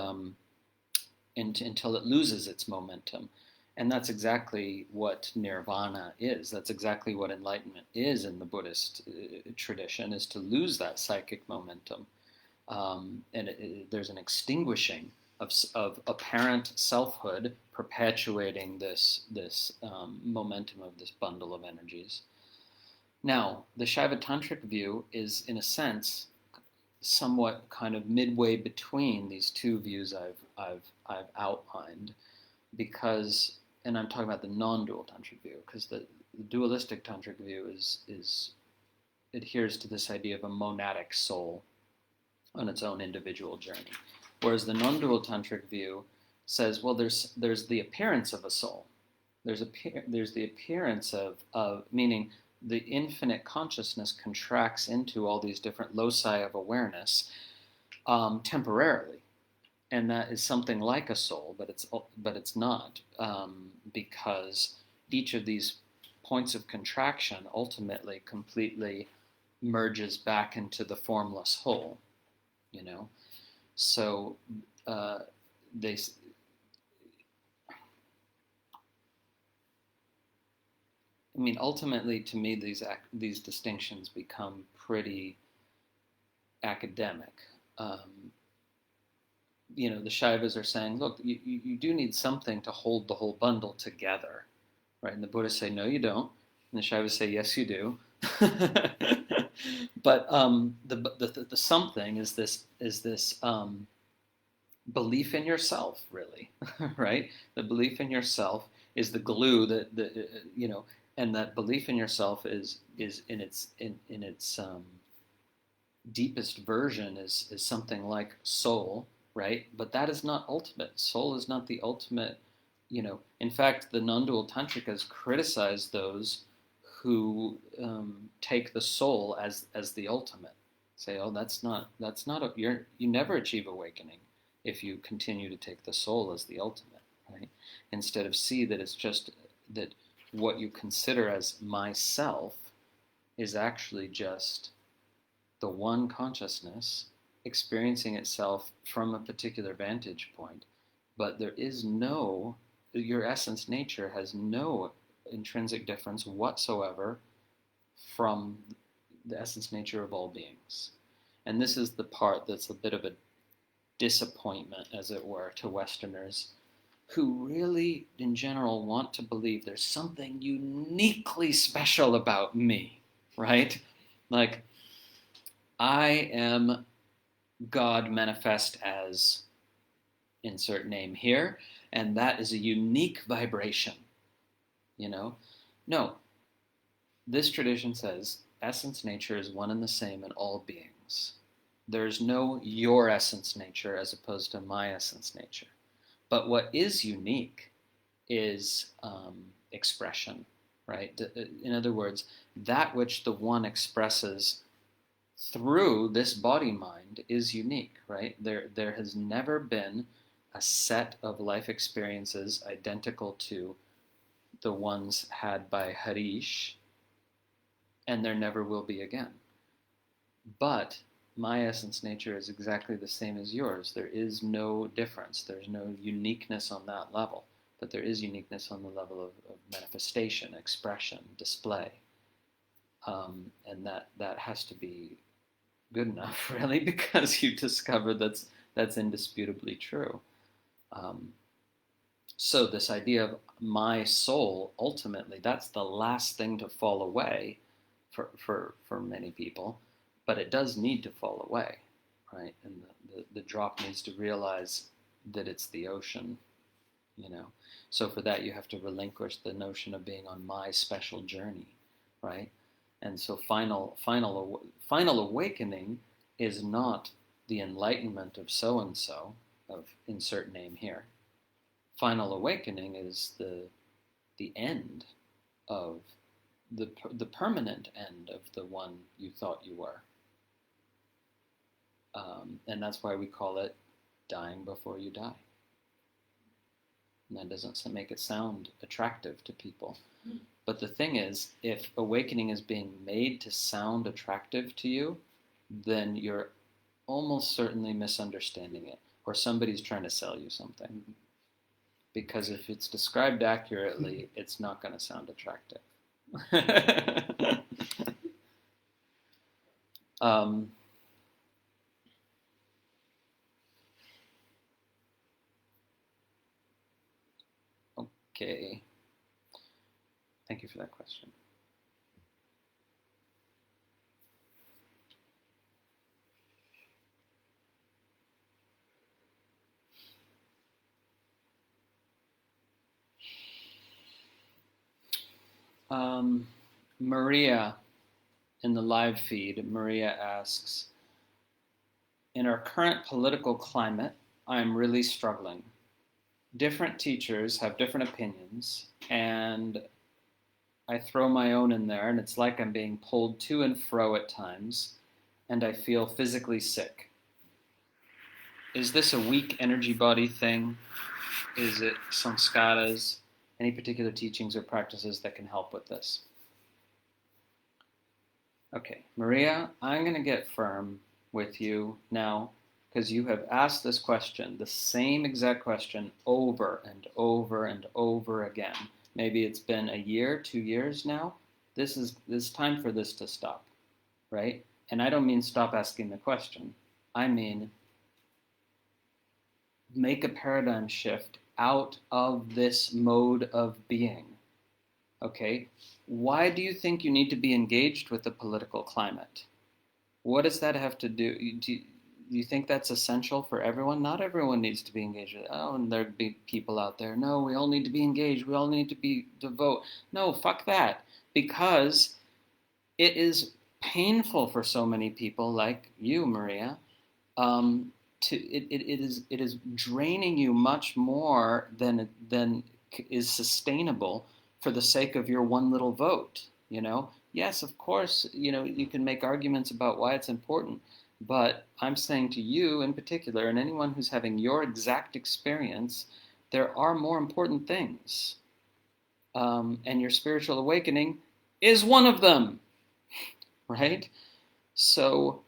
loses its momentum. And that's exactly what nirvana is. That's exactly what enlightenment is in the Buddhist tradition, is to lose that psychic momentum. There's an extinguishing of apparent selfhood perpetuating this momentum of this bundle of energies. Now, the Shaiva Tantric view is, in a sense, somewhat kind of midway between these two views I've outlined, because, and I'm talking about the non-dual tantric view, because the dualistic tantric view adheres to this idea of a monadic soul on its own individual journey, whereas the non-dual tantric view says, well, there's the appearance of a soul, there's the appearance of meaning the infinite consciousness contracts into all these different loci of awareness temporarily. And that is something like a soul, but it's not, because each of these points of contraction ultimately completely merges back into the formless whole, you know. So they. I mean, ultimately, to me, these distinctions become pretty academic. You know, the Shaivas are saying, look, you do need something to hold the whole bundle together, right? And the Buddhists say, no, you don't. And the Shaivas say, yes, you do. But the something is this belief in yourself, really, right? The belief in yourself is the glue that you know, and that belief in yourself is in its deepest version is something like soul. Right? But that is not ultimate. Soul is not the ultimate, you know. In fact, the non-dual tantrikas criticize those who take the soul as the ultimate. Say, oh, that's not you never achieve awakening if you continue to take the soul as the ultimate, right? Instead of see that it's just that what you consider as myself is actually just the one consciousness experiencing itself from a particular vantage point, but there is no, your essence nature has no intrinsic difference whatsoever from the essence nature of all beings. And this is the part that's a bit of a disappointment, as it were, to Westerners who really, in general, want to believe there's something uniquely special about me, right? Like, I am God manifest as insert name here, and that is a unique vibration, you know? No, this tradition says essence nature is one and the same in all beings. There's no your essence nature as opposed to my essence nature. But what is unique is expression, right? In other words, that which the one expresses through this body-mind is unique, right? There has never been a set of life experiences identical to the ones had by Harish, and there never will be again. But my essence nature is exactly the same as yours. There is no difference. There's no uniqueness on that level, but there is uniqueness on the level of manifestation, expression, display. And that has to be good enough, really, because you discover that's indisputably true. So this idea of my soul, ultimately, that's the last thing to fall away for many people, but it does need to fall away, right? And the drop needs to realize that it's the ocean, you know. So for that, you have to relinquish the notion of being on my special journey, right? And so final awakening is not the enlightenment of so and so, of insert name here. Final awakening is the end of the permanent end of the one you thought you were. And that's why we call it dying before you die. And that doesn't make it sound attractive to people. But the thing is, if awakening is being made to sound attractive to you, then you're almost certainly misunderstanding it, or somebody's trying to sell you something. Because if it's described accurately, it's not going to sound attractive. Okay. Thank you for that question. Maria, in the live feed, Maria asks, in our current political climate, I'm really struggling. Different teachers have different opinions, and I throw my own in there, and it's like I'm being pulled to and fro at times, and I feel physically sick. Is this a weak energy body thing? Is it saṁskāras? Any particular teachings or practices that can help with this? Okay, Maria, I'm going to get firm with you now, because you have asked this question, the same exact question, over and over and over again. Maybe it's been a year, 2 years now. This is time for this to stop, right? And I don't mean stop asking the question. I mean make a paradigm shift out of this mode of being, okay? Why do you think you need to be engaged with the political climate? What does that have to do? Do you think that's essential for everyone? Not everyone needs to be engaged with it. Oh, and there'd be people out there. No, we all need to be engaged. We all need to vote. No, fuck that. Because it is painful for so many people like you, Maria. It is draining you much more than is sustainable for the sake of your one little vote. You know, yes, of course, you know, you can make arguments about why it's important, but I'm saying to you in particular, and anyone who's having your exact experience, there are more important things, and your spiritual awakening is one of them, right? So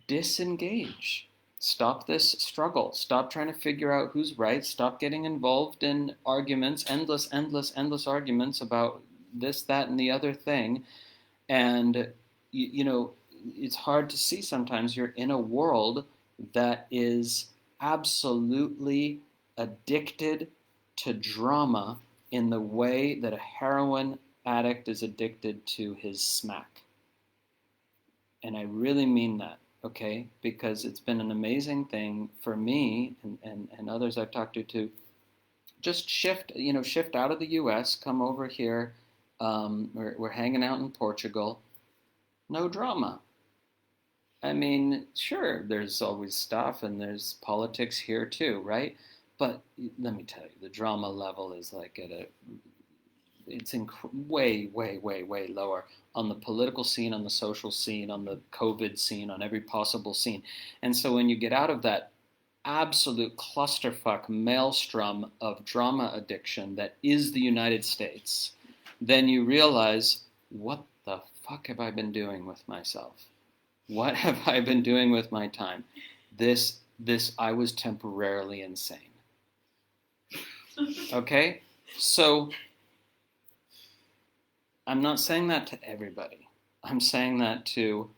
disengage. Stop this struggle. Stop trying to figure out who's right. Stop getting involved in arguments, endless arguments about this, that, and the other thing. And, you know, it's hard to see sometimes you're in a world that is absolutely addicted to drama in the way that a heroin addict is addicted to his smack. And I really mean that. Okay, because it's been an amazing thing for me and others I've talked to just shift out of the U.S., come over here. We're hanging out in Portugal. No drama. I mean, sure, there's always stuff and there's politics here too, right? But let me tell you, the drama level is like it's way lower on the political scene, on the social scene, on the COVID scene, on every possible scene. And so when you get out of that absolute clusterfuck maelstrom of drama addiction that is the United States, then you realize, what the fuck have I been doing with myself? What have I been doing with my time? I was temporarily insane. Okay? So I'm not saying that to everybody. I'm saying that to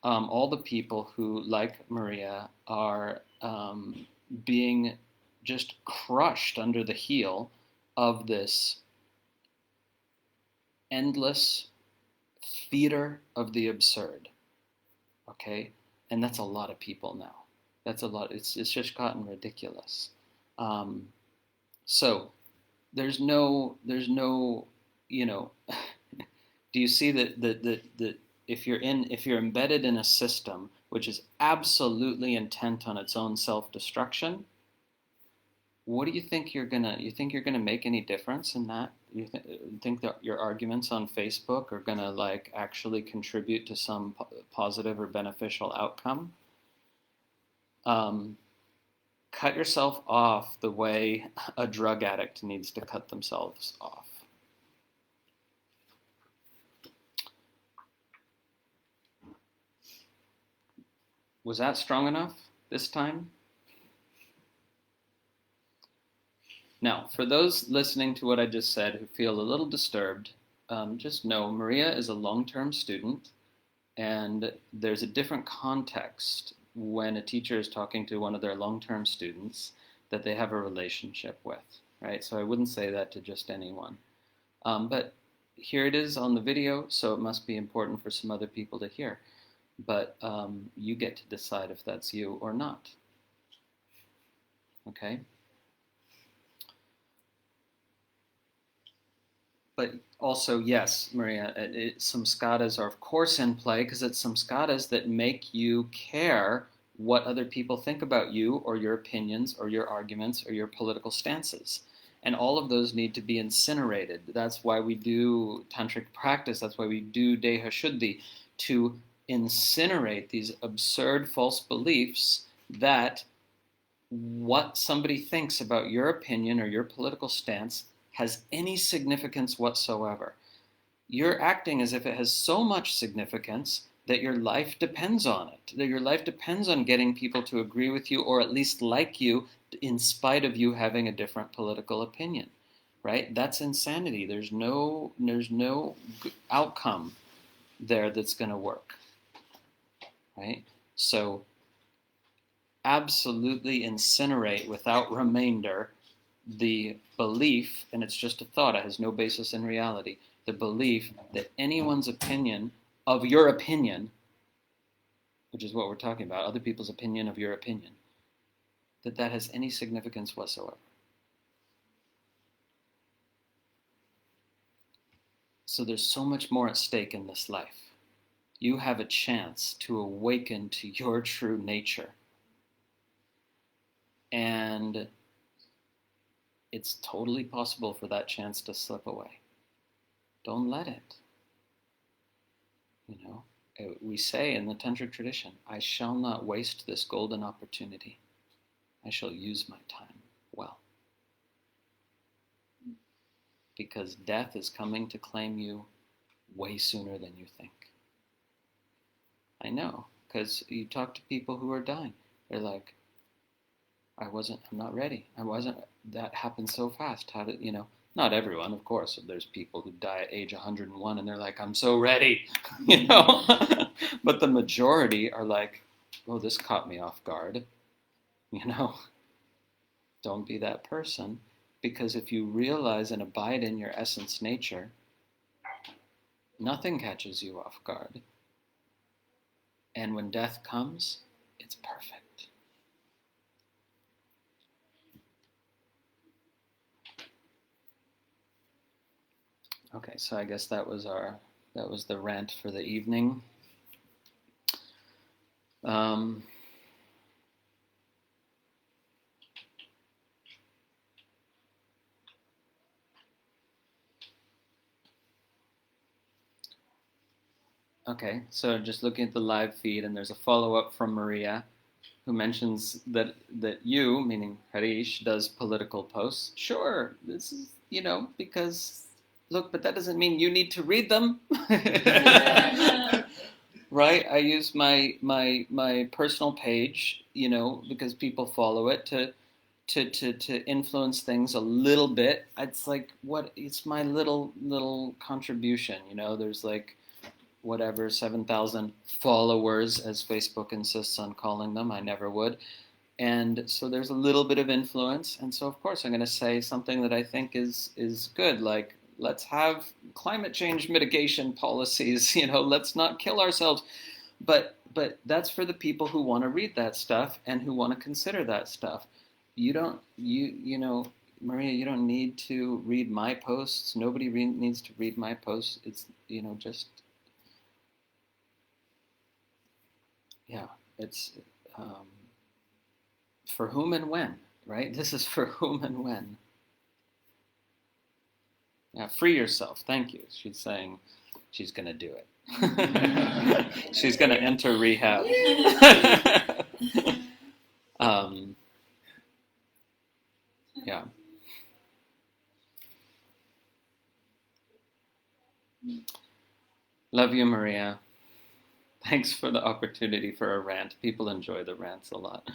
all the people who, like Maria, are being just crushed under the heel of this endless theater of the absurd. Okay? And that's a lot of people now. That's a lot. It's just gotten ridiculous. So there's no, you know, do you see that if you're embedded in a system which is absolutely intent on its own self-destruction, what do you think you're gonna make any difference in that? You think that your arguments on Facebook are gonna like actually contribute to some positive or beneficial outcome? Cut yourself off the way a drug addict needs to cut themselves off. Was that strong enough this time? Now, for those listening to what I just said who feel a little disturbed, just know Maria is a long-term student, and there's a different context when a teacher is talking to one of their long-term students that they have a relationship with, right? So I wouldn't say that to just anyone. But here it is on the video, so it must be important for some other people to hear. But you get to decide if that's you or not. Okay? But also, yes, Maria, saṁskāras are of course in play because it's saṁskāras that make you care what other people think about you or your opinions or your arguments or your political stances. And all of those need to be incinerated. That's why we do tantric practice. That's why we do deha shuddhi, to incinerate these absurd false beliefs that what somebody thinks about your opinion or your political stance has any significance whatsoever. You're acting as if it has so much significance that your life depends on it, that your life depends on getting people to agree with you or at least like you in spite of you having a different political opinion, right? That's insanity. There's no outcome there that's going to work, right? So absolutely incinerate without remainder the belief, and it's just a thought, it has no basis in reality, the belief that anyone's opinion of your opinion, which is what we're talking about, other people's opinion of your opinion, that has any significance whatsoever. So there's so much more at stake in this life. You have a chance to awaken to your true nature. And it's totally possible for that chance to slip away. Don't let it. You know, we say in the Tantric tradition, I shall not waste this golden opportunity. I shall use my time well. Because death is coming to claim you way sooner than you think. I know, because you talk to people who are dying. They're like, I'm not ready. That happened so fast. How did, not everyone, of course. There's people who die at age 101 and they're like, I'm so ready, But the majority are like, oh, this caught me off guard, Don't be that person, because if you realize and abide in your essence nature, nothing catches you off guard. And when death comes, it's perfect. Okay, so I guess that was the rant for the evening. Okay, so just looking at the live feed, and there's a follow-up from Maria, who mentions that you, meaning Harish, does political posts. Sure, this is, because, look, but that doesn't mean you need to read them. Right? I use my personal page, because people follow it to influence things a little bit. It's like, it's my little contribution, there's like, whatever, 7,000 followers, as Facebook insists on calling them. I never would. And so there's a little bit of influence. And so, of course, I'm going to say something that I think is good, like, let's have climate change mitigation policies, let's not kill ourselves. But that's for the people who want to read that stuff and who want to consider that stuff. Maria, you don't need to read my posts. Nobody needs to read my posts. It's, just, yeah, it's for whom and when, right? This is for whom and when. Yeah, free yourself. Thank you. She's saying she's going to do it. She's going to enter rehab. Yeah. Love you, Maria. Thanks for the opportunity for a rant. People enjoy the rants a lot.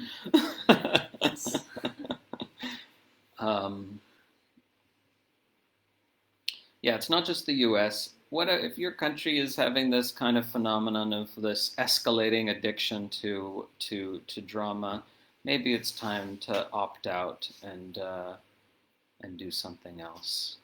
Yeah, it's not just the U.S. What if your country is having this kind of phenomenon of this escalating addiction to drama? Maybe it's time to opt out and do something else.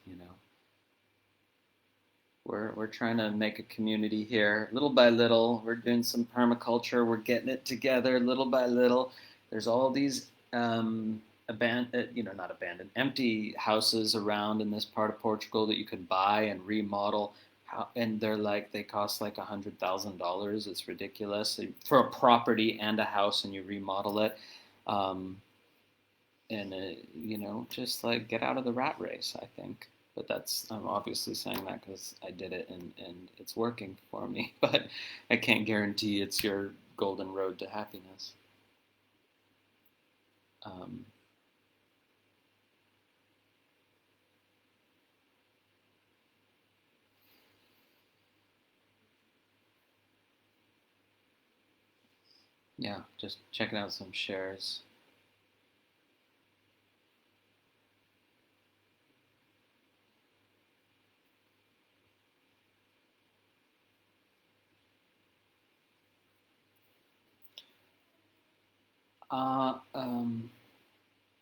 We're trying to make a community here, little by little. We're doing some permaculture. We're getting it together, little by little. There's all these not abandoned, empty houses around in this part of Portugal that you could buy and remodel. And they cost like $100,000. It's ridiculous for a property and a house, and you remodel it. Just like get out of the rat race, I think. But I'm obviously saying that because I did it and it's working for me. But I can't guarantee it's your golden road to happiness. Yeah, just checking out some shares.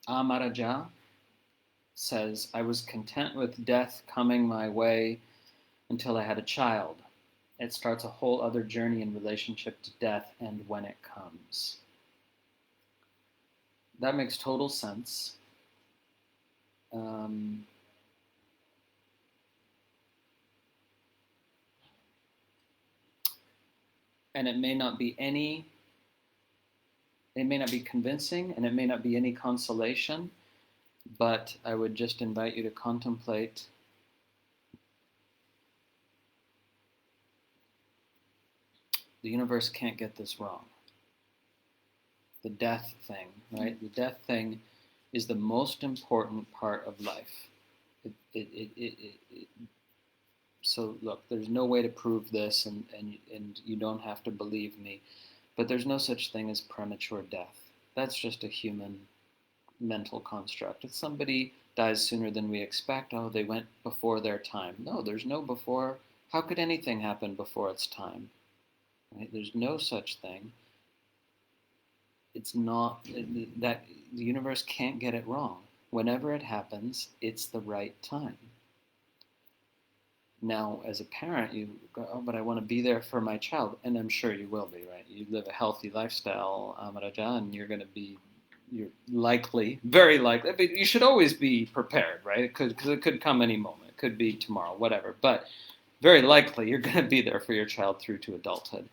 Amaraja says, I was content with death coming my way until I had a child. It starts a whole other journey in relationship to death and when it comes. That makes total sense. And it may not be convincing, and it may not be any consolation, but I would just invite you to contemplate the universe can't get this wrong. The death thing, right? The death thing is the most important part of life. So look, there's no way to prove this, and you don't have to believe me, but there's no such thing as premature death. That's just a human mental construct. If somebody dies sooner than we expect, oh, they went before their time. No, there's no before. How could anything happen before its time? Right? There's no such thing. It's not that the universe can't get it wrong. Whenever it happens, it's the right time. Now, as a parent, you go, oh, but I want to be there for my child. And I'm sure you will be, right? You live a healthy lifestyle, Amaraja, and you're likely, very likely, but you should always be prepared, right? Because it could come any moment. It could be tomorrow, whatever. But very likely, you're going to be there for your child through to adulthood.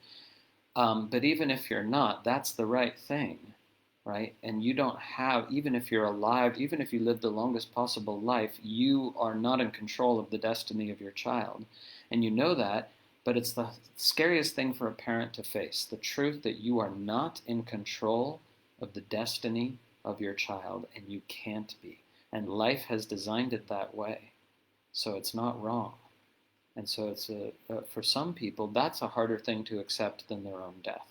But even if you're not, that's the right thing, right? And you don't have, even if you're alive, even if you live the longest possible life, you are not in control of the destiny of your child. And you know that, but it's the scariest thing for a parent to face, the truth that you are not in control of the destiny of your child, and you can't be. And life has designed it that way, so it's not wrong. And so it's for some people, that's a harder thing to accept than their own death.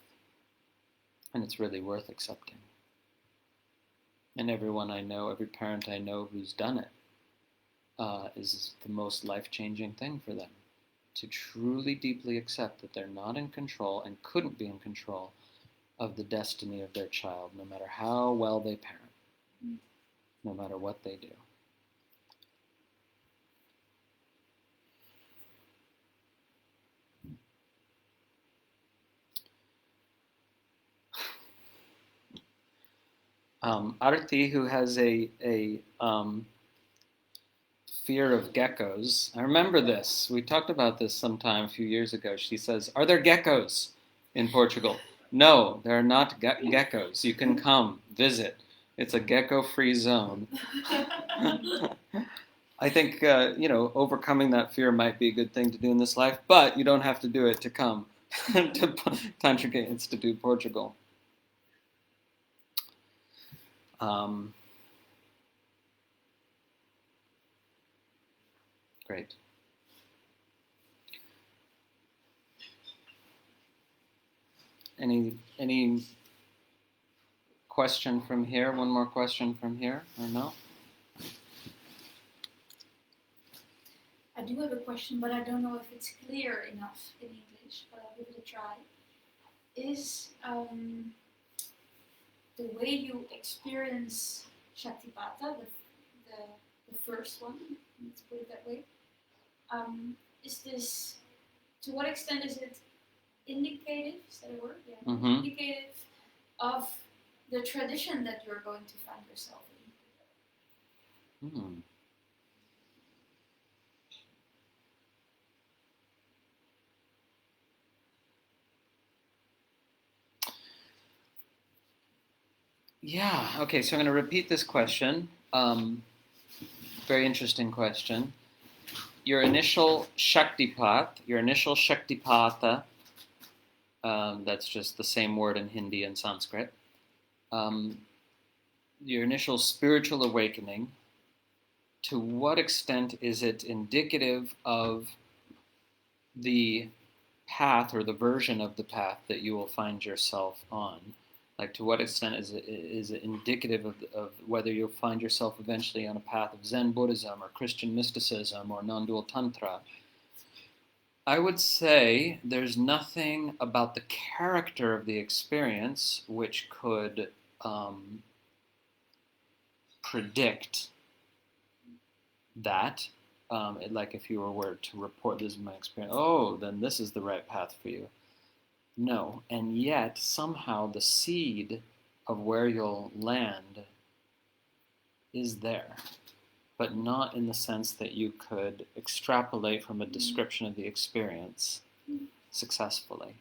And it's really worth accepting. And everyone I know, every parent I know who's done it, is the most life-changing thing for them. To truly, deeply accept that they're not in control and couldn't be in control of the destiny of their child, no matter how well they parent, no matter what they do. Arti, who has a fear of geckos. I remember this. We talked about this sometime a few years ago. She says, "Are there geckos in Portugal?" No, there are not geckos. You can come visit. It's a gecko-free zone. I think overcoming that fear might be a good thing to do in this life, but you don't have to do it to come to Tantrika Institute Portugal. Great. Any question from here? One more question from here, or no? I do have a question, but I don't know if it's clear enough in English, but I'll give it a try. Is the way you experience śaktipāta, the first one, let's put it that way, is this, to what extent is it indicative, is that a word? Yeah, indicative of the tradition that you're going to find yourself in? Yeah, okay, so I'm going to repeat this question. Very interesting question. Your initial śaktipāta, that's just the same word in Hindi and Sanskrit. Your initial spiritual awakening, to what extent is it indicative of the path or the version of the path that you will find yourself on? Like, to what extent is it indicative of whether you'll find yourself eventually on a path of Zen Buddhism or Christian mysticism or non-dual Tantra? I would say there's nothing about the character of the experience which could predict that. Like if you were to report, this is my experience, then this is the right path for you. No, and yet somehow the seed of where you'll land is there, but not in the sense that you could extrapolate from a description of the experience successfully.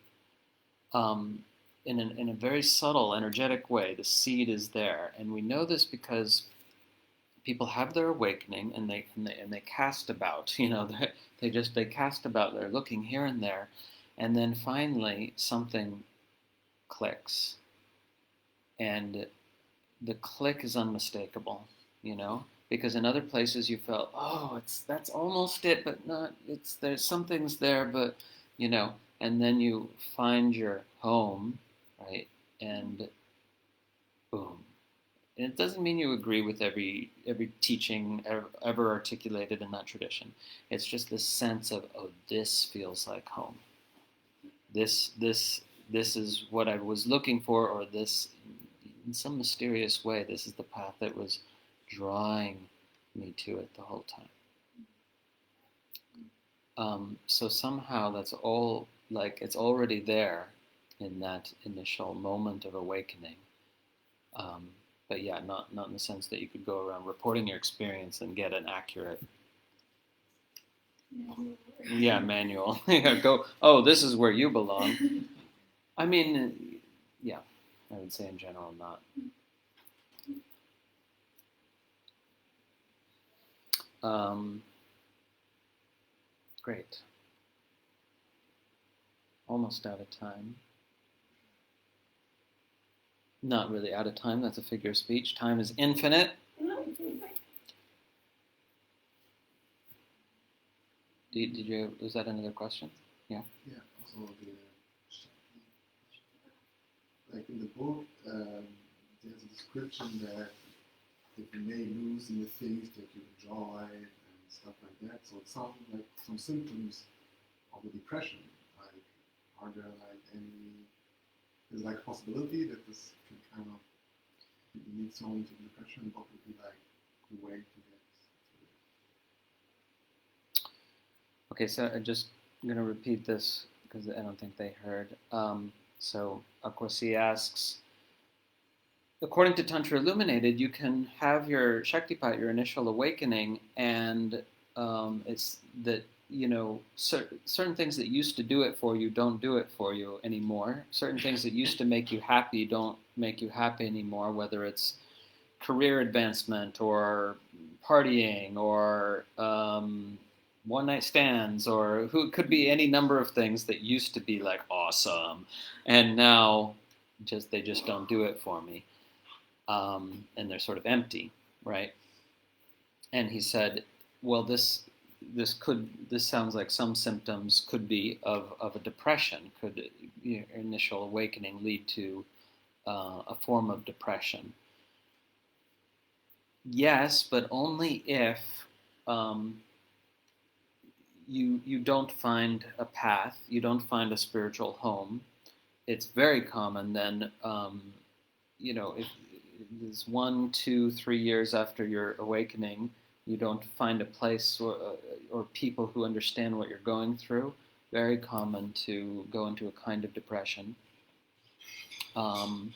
In a very subtle, energetic way, the seed is there, and we know this because people have their awakening and they cast about. They cast about. They're looking here and there. And then finally, something clicks. And the click is unmistakable, because in other places you felt, that's almost it, but not, there's something's there, but, and then you find your home, right? And boom. And it doesn't mean you agree with every teaching ever articulated in that tradition. It's just this sense of, this feels like home. This is what I was looking for, or this, in some mysterious way, this is the path that was drawing me to it the whole time. So somehow that's all, like, it's already there in that initial moment of awakening. But yeah, not in the sense that you could go around reporting your experience and get an accurate manual. Go, this is where you belong. I mean, yeah, I would say in general not. Great. Almost out of time. Not really out of time, that's a figure of speech. Time is infinite. Was that another question? Yeah. Yeah, also like in the book, there's a description that you may lose in the things that you enjoy and stuff like that. So it sounds like some symptoms of a depression. Like, are there like any there's like a possibility that this can kind of lead someone to depression. What would be like the way to get to it? Okay, so I'm just going to repeat this because I don't think they heard. So Akwasi asks, according to Tantra Illuminated, you can have your śaktipāta, your initial awakening, and it's that, certain things that used to do it for you don't do it for you anymore. Certain things that used to make you happy don't make you happy anymore, whether it's career advancement or partying or one-night stands, or who could be any number of things that used to be like awesome, and now they just don't do it for me. And they're sort of empty, right? And he said, well, this sounds like some symptoms could be of a depression. Could initial awakening lead to a form of depression? Yes, but only if you don't find a path, you don't find a spiritual home. It's very common then, if it's 1, 2, 3 years after your awakening, you don't find a place or people who understand what you're going through. Very common to go into a kind of depression. And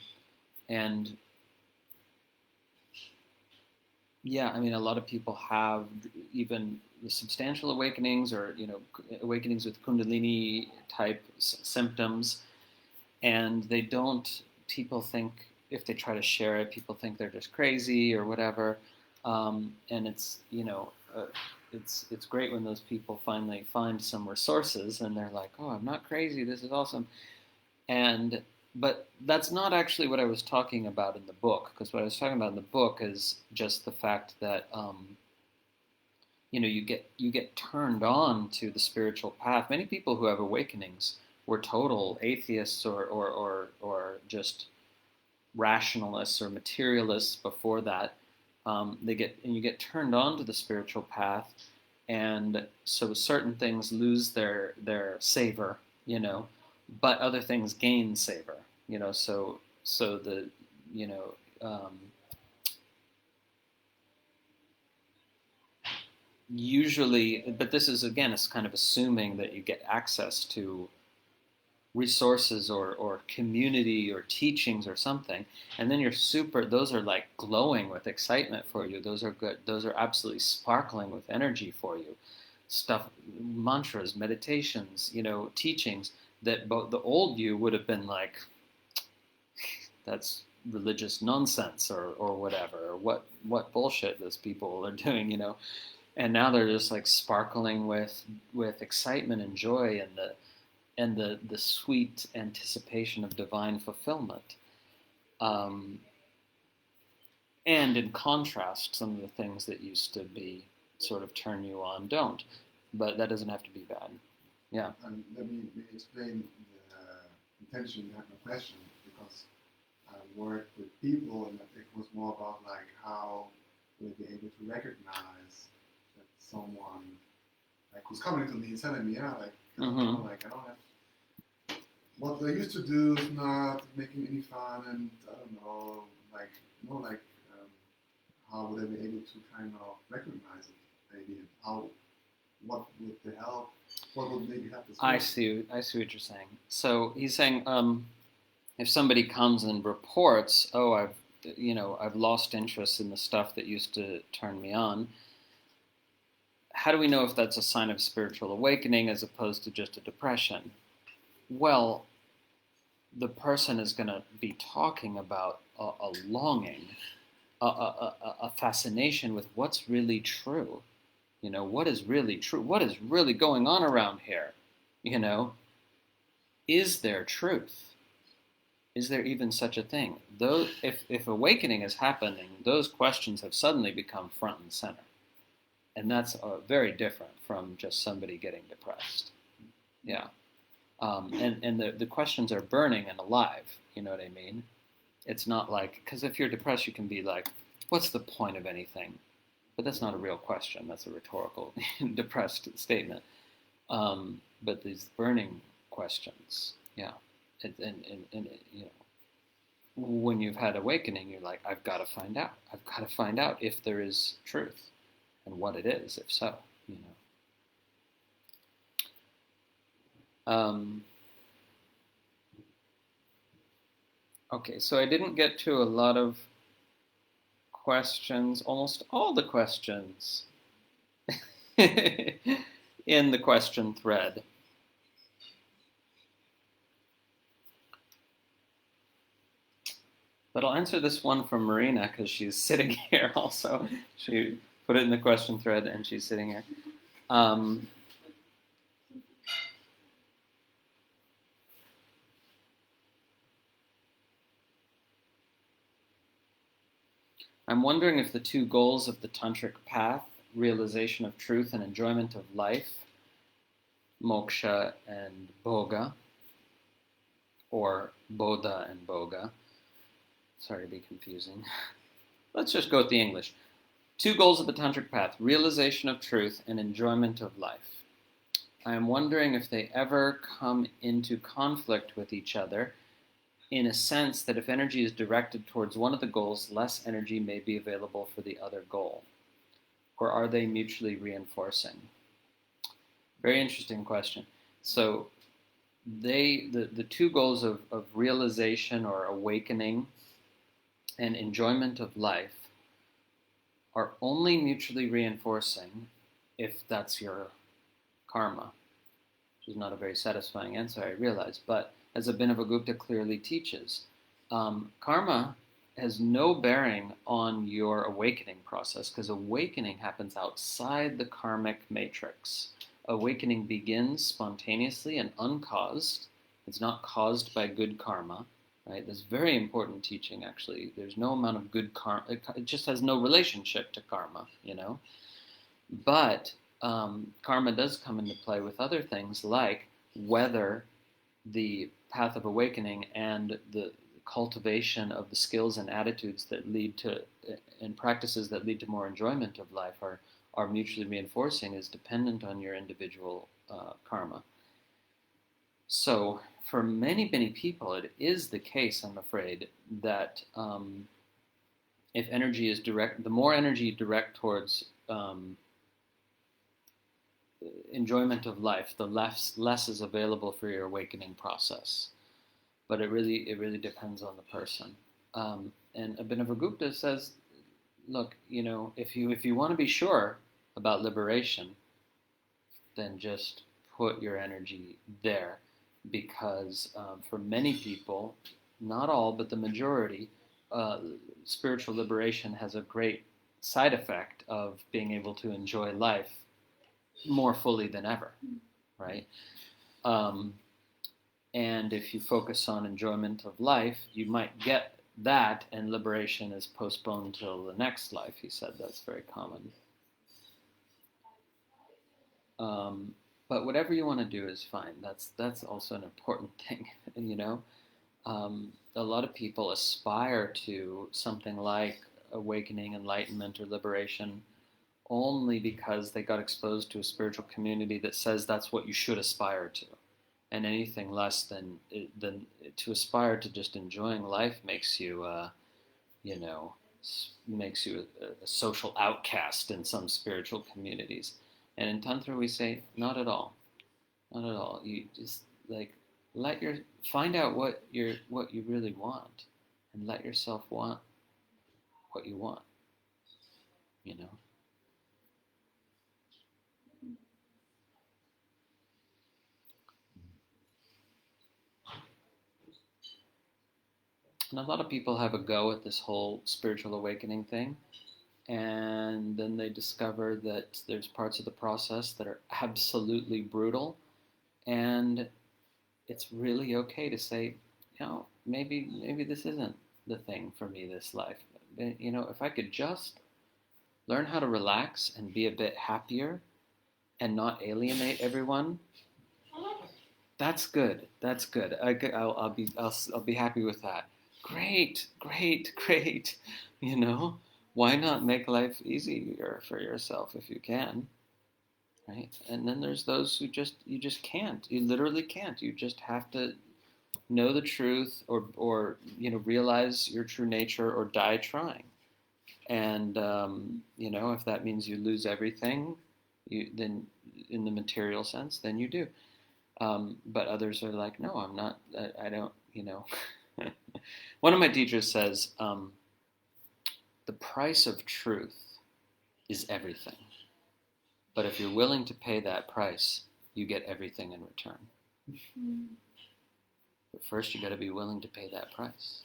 yeah, I mean, a lot of people have even substantial awakenings or, awakenings with Kundalini type symptoms, and people think, if they try to share it, people think they're just crazy or whatever. And it's, it's great when those people finally find some resources and they're like, oh, I'm not crazy, this is awesome. But that's not actually what I was talking about in the book, because what I was talking about in the book is just the fact that, you get turned on to the spiritual path. Many people who have awakenings were total atheists or just rationalists or materialists before that. You get turned on to the spiritual path, and so certain things lose their savor, but other things gain savor, so the, usually, but this is, again, it's kind of assuming that you get access to resources or community or teachings or something, and then those are like glowing with excitement for you. Those are good. Those are absolutely sparkling with energy for you. Stuff, mantras, meditations, teachings that the old you would have been like, that's religious nonsense or whatever, or what bullshit those people are doing, and now they're just like sparkling with excitement and joy and the sweet anticipation of divine fulfillment. And in contrast, some of the things that used to be sort of turn you on don't. But that doesn't have to be bad. Yeah. And let me explain the intention behind my question, because I worked with people and it was more about like how will they be able to recognize that someone like who's coming to me and telling me, yeah, like, like I don't have what I used to do is not making any fun, and I don't know, like how would I be able to kind of recognize it, maybe, and what would the help? What would maybe help this? I see what you're saying. So he's saying, if somebody comes and reports, oh, I've lost interest in the stuff that used to turn me on. How do we know if that's a sign of spiritual awakening as opposed to just a depression? Well, the person is going to be talking about a longing, a fascination with what's really true. What is really true? What is really going on around here? Is there truth? Is there even such a thing? Though, if awakening is happening, those questions have suddenly become front and center. And that's very different from just somebody getting depressed. Yeah. And the questions are burning and alive, you know what I mean? It's not like, because if you're depressed, you can be like, what's the point of anything? But that's not a real question. That's a rhetorical, depressed statement. But these burning questions, yeah. And you know, when you've had awakening, you're like, I've got to find out. I've got to find out if there is truth and what it is, if so, you know. Okay, so I didn't get to a lot of questions, almost all the questions in the question thread. But I'll answer this one from Marina because she's sitting here also. She put it in the question thread and she's sitting here. I'm wondering if the two goals of the Tantric path, realization of truth and enjoyment of life, mokṣa and bhoga, or bodha and bhoga, sorry to be confusing. Let's just go with the English. Two goals of the Tantric path, realization of truth and enjoyment of life. I am wondering if they ever come into conflict with each other, in a sense that if energy is directed towards one of the goals, less energy may be available for the other goal. Or are they mutually reinforcing? Very interesting question. So the two goals of realization or awakening and enjoyment of life are only mutually reinforcing if that's your karma, which is not a very satisfying answer, I realize, but as Abhinavagupta clearly teaches, karma has no bearing on your awakening process because awakening happens outside the karmic matrix. Awakening begins spontaneously and uncaused. It's not caused by good karma, right? That's very important teaching, actually. There's no amount of good karma. It just has no relationship to karma, you know? But karma does come into play with other things like whether the path of awakening and the cultivation of the skills and attitudes that lead to, and practices that lead to more enjoyment of life are mutually reinforcing is dependent on your individual karma. So for many, many people, it is the case, I'm afraid, that if energy is direct, the more energy you direct towards enjoyment of life, the less is available for your awakening process. But it really depends on the person. And Abhinavagupta says, look, you know, if you want to be sure about liberation, then just put your energy there, because for many people, not all, but the majority, spiritual liberation has a great side effect of being able to enjoy life more fully than ever, right? And if you focus on enjoyment of life, you might get that, and liberation is postponed till the next life. He said that's very common. But whatever you want to do is fine. That's also an important thing, you know. A lot of people aspire to something like awakening, enlightenment, or liberation only because they got exposed to a spiritual community that says that's what you should aspire to. And anything less than to aspire to just enjoying life makes you, you know, makes you a social outcast in some spiritual communities. And in Tantra we say, not at all, not at all. You just like find out what you really want, and let yourself want what you want. You know. And a lot of people have a go at this whole spiritual awakening thing, and then they discover that there's parts of the process that are absolutely brutal, and it's really okay to say, you know, maybe this isn't the thing for me this life. You know, if I could just learn how to relax and be a bit happier and not alienate everyone, that's good. That's good. I'll be happy with that. Great. You know, why not make life easier for yourself if you can, right? And then there's those who you just can't. You literally can't. You just have to know the truth, or realize your true nature, or die trying. And if that means you lose everything, then in the material sense, then you do. But others are like, no, I'm not. I don't. One of my teachers says, the price of truth is everything. But if you're willing to pay that price, you get everything in return. But first, you got to be willing to pay that price.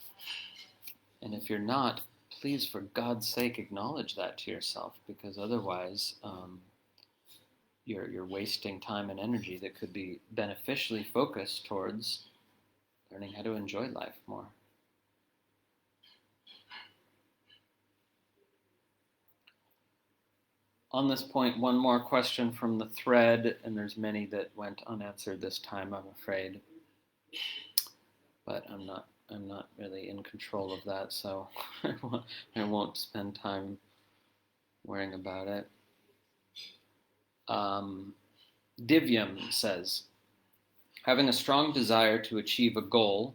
And if you're not, please, for God's sake, acknowledge that to yourself, because otherwise, you're wasting time and energy that could be beneficially focused towards learning how to enjoy life more. On this point, one more question from the thread, and there's many that went unanswered this time, I'm afraid. But I'm not really in control of that, so I won't spend time worrying about it. Divyam says, having a strong desire to achieve a goal,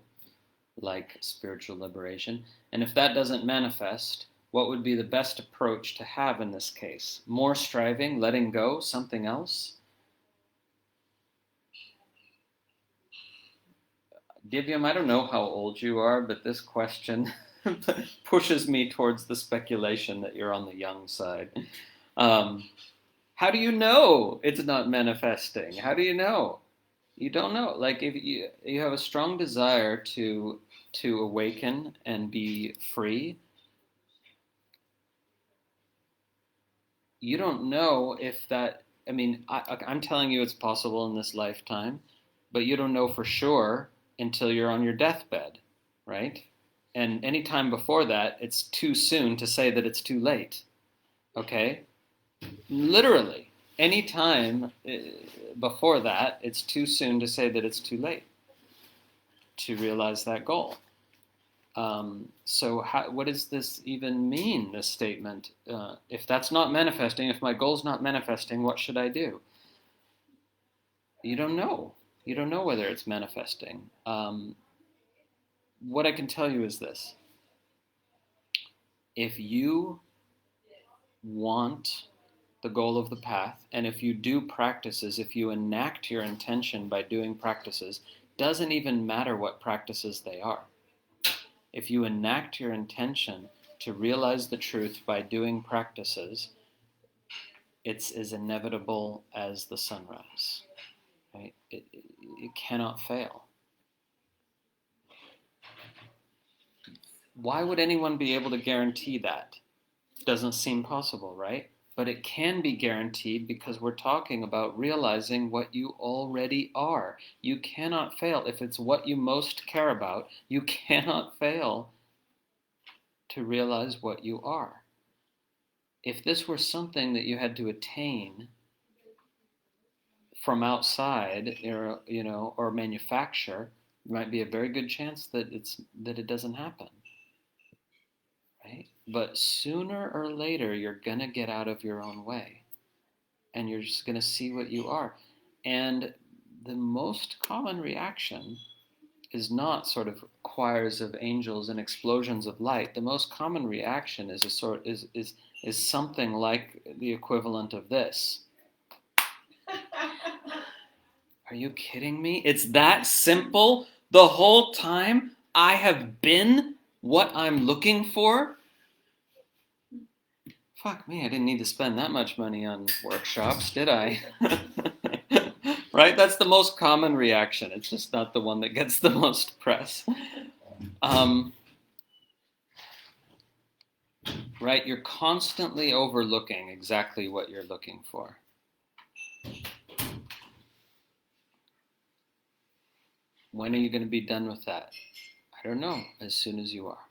like spiritual liberation, and if that doesn't manifest, what would be the best approach to have in this case? More striving, letting go, something else? Divyam, I don't know how old you are, but this question pushes me towards the speculation that you're on the young side. How do you know it's not manifesting? How do you know? You don't know. Like, if you have a strong desire to awaken and be free, you don't know if that, I'm telling you it's possible in this lifetime, but you don't know for sure until you're on your deathbed, right? And any time before that, it's too soon to say that it's too late, okay? Literally, any time before that, it's too soon to say that it's too late to realize that goal. So what does this even mean, this statement? If that's not manifesting, if my goal's not manifesting, what should I do? You don't know. You don't know whether it's manifesting. What I can tell you is this. If you want the goal of the path, and if you do practices, if you enact your intention by doing practices, doesn't even matter what practices they are. If you enact your intention to realize the truth by doing practices, it's as inevitable as the sunrise. Right? It cannot fail. Why would anyone be able to guarantee that? Doesn't seem possible, right? But it can be guaranteed because we're talking about realizing what you already are. You cannot fail. If it's what you most care about, you cannot fail to realize what you are. If this were something that you had to attain from outside, or manufacture, there might be a very good chance that it doesn't happen. Right? But sooner or later, you're gonna get out of your own way, and you're just gonna see what you are. And the most common reaction is not sort of choirs of angels and explosions of light. The most common reaction is something like the equivalent of this. Are you kidding me? It's that simple. The whole time I have been what I'm looking for. Fuck me, I didn't need to spend that much money on workshops, did I? Right? That's the most common reaction. It's just not the one that gets the most press. Right? You're constantly overlooking exactly what you're looking for. When are you going to be done with that? I don't know. As soon as you are.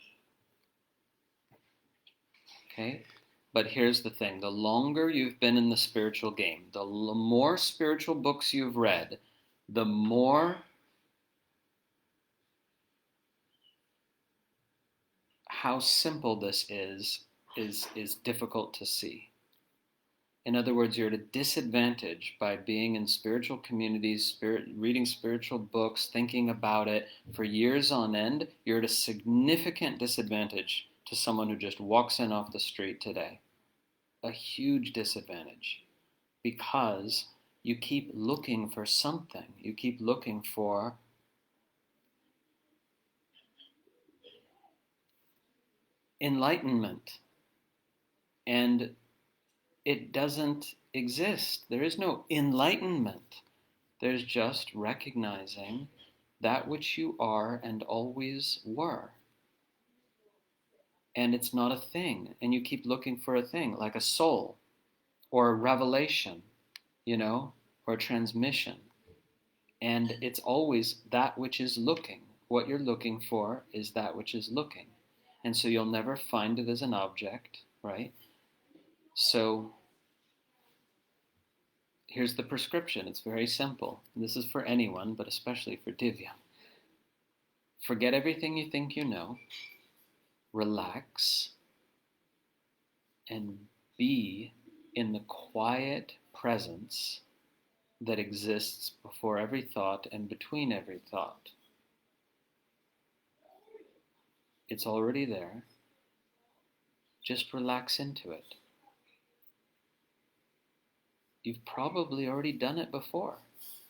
Okay? But here's the thing. The longer you've been in the spiritual game, the more spiritual books you've read, the more how simple this is difficult to see. In other words, you're at a disadvantage by being in spiritual communities, reading spiritual books, thinking about it for years on end. You're at a significant disadvantage to someone who just walks in off the street today. A huge disadvantage, because you keep looking for something. You keep looking for enlightenment, and it doesn't exist. There is no enlightenment. There's just recognizing that which you are and always were. And it's not a thing. And you keep looking for a thing, like a soul, or a revelation, or a transmission. And it's always that which is looking. What you're looking for is that which is looking. And so you'll never find it as an object, right? So here's the prescription. It's very simple. This is for anyone, but especially for Divya. Forget everything you think you know. Relax and be in the quiet presence that exists before every thought and between every thought. It's already there. Just relax into it. You've probably already done it before,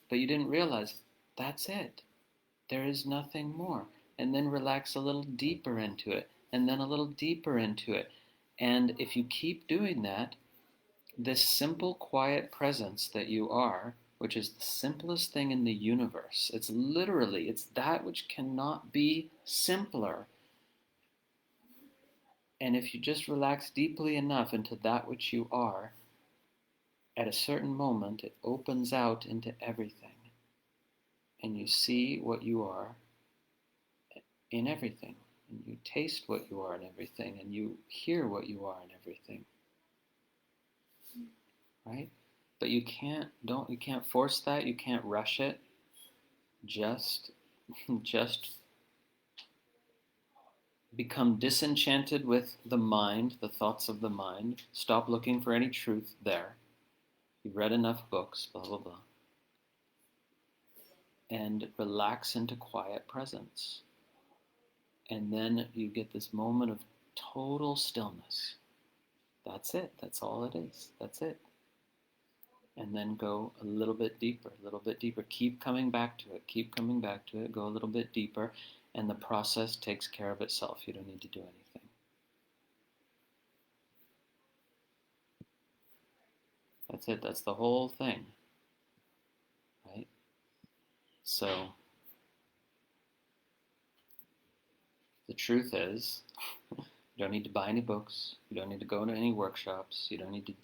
but you didn't realize that's it. There is nothing more. And then relax a little deeper into it, and then a little deeper into it. And if you keep doing that, this simple, quiet presence that you are, which is the simplest thing in the universe, it's that which cannot be simpler. And if you just relax deeply enough into that which you are, at a certain moment, it opens out into everything. And you see what you are in everything. And you taste what you are in everything. And you hear what you are in everything. Right? But you can't force that. You can't rush it. Just become disenchanted with the mind, the thoughts of the mind. Stop looking for any truth there. You've read enough books, blah, blah, blah. And relax into quiet presence. And then you get this moment of total stillness. That's it. That's all it is. That's it. And then go a little bit deeper, a little bit deeper. Keep coming back to it. Keep coming back to it. Go a little bit deeper. And the process takes care of itself. You don't need to do anything. That's it. That's the whole thing. Right? So, the truth is, you don't need to buy any books. You don't need to go to any workshops. You don't need to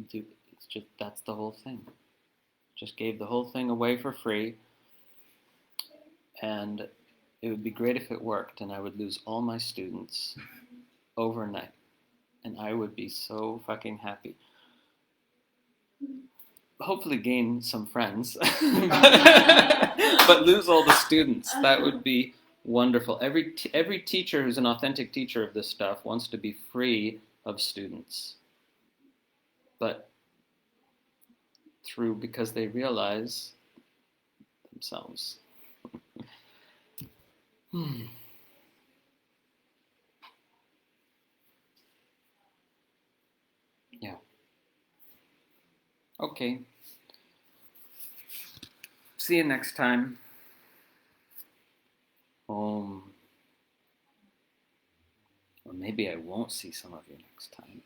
do, it's just, that's the whole thing. Just gave the whole thing away for free. And it would be great if it worked, and I would lose all my students overnight. And I would be so fucking happy. Hopefully gain some friends, but lose all the students. That would be wonderful. Every teacher who's an authentic teacher of this stuff wants to be free of students, but because they realize themselves. Yeah. Okay. See you next time. Or maybe I won't see some of you next time.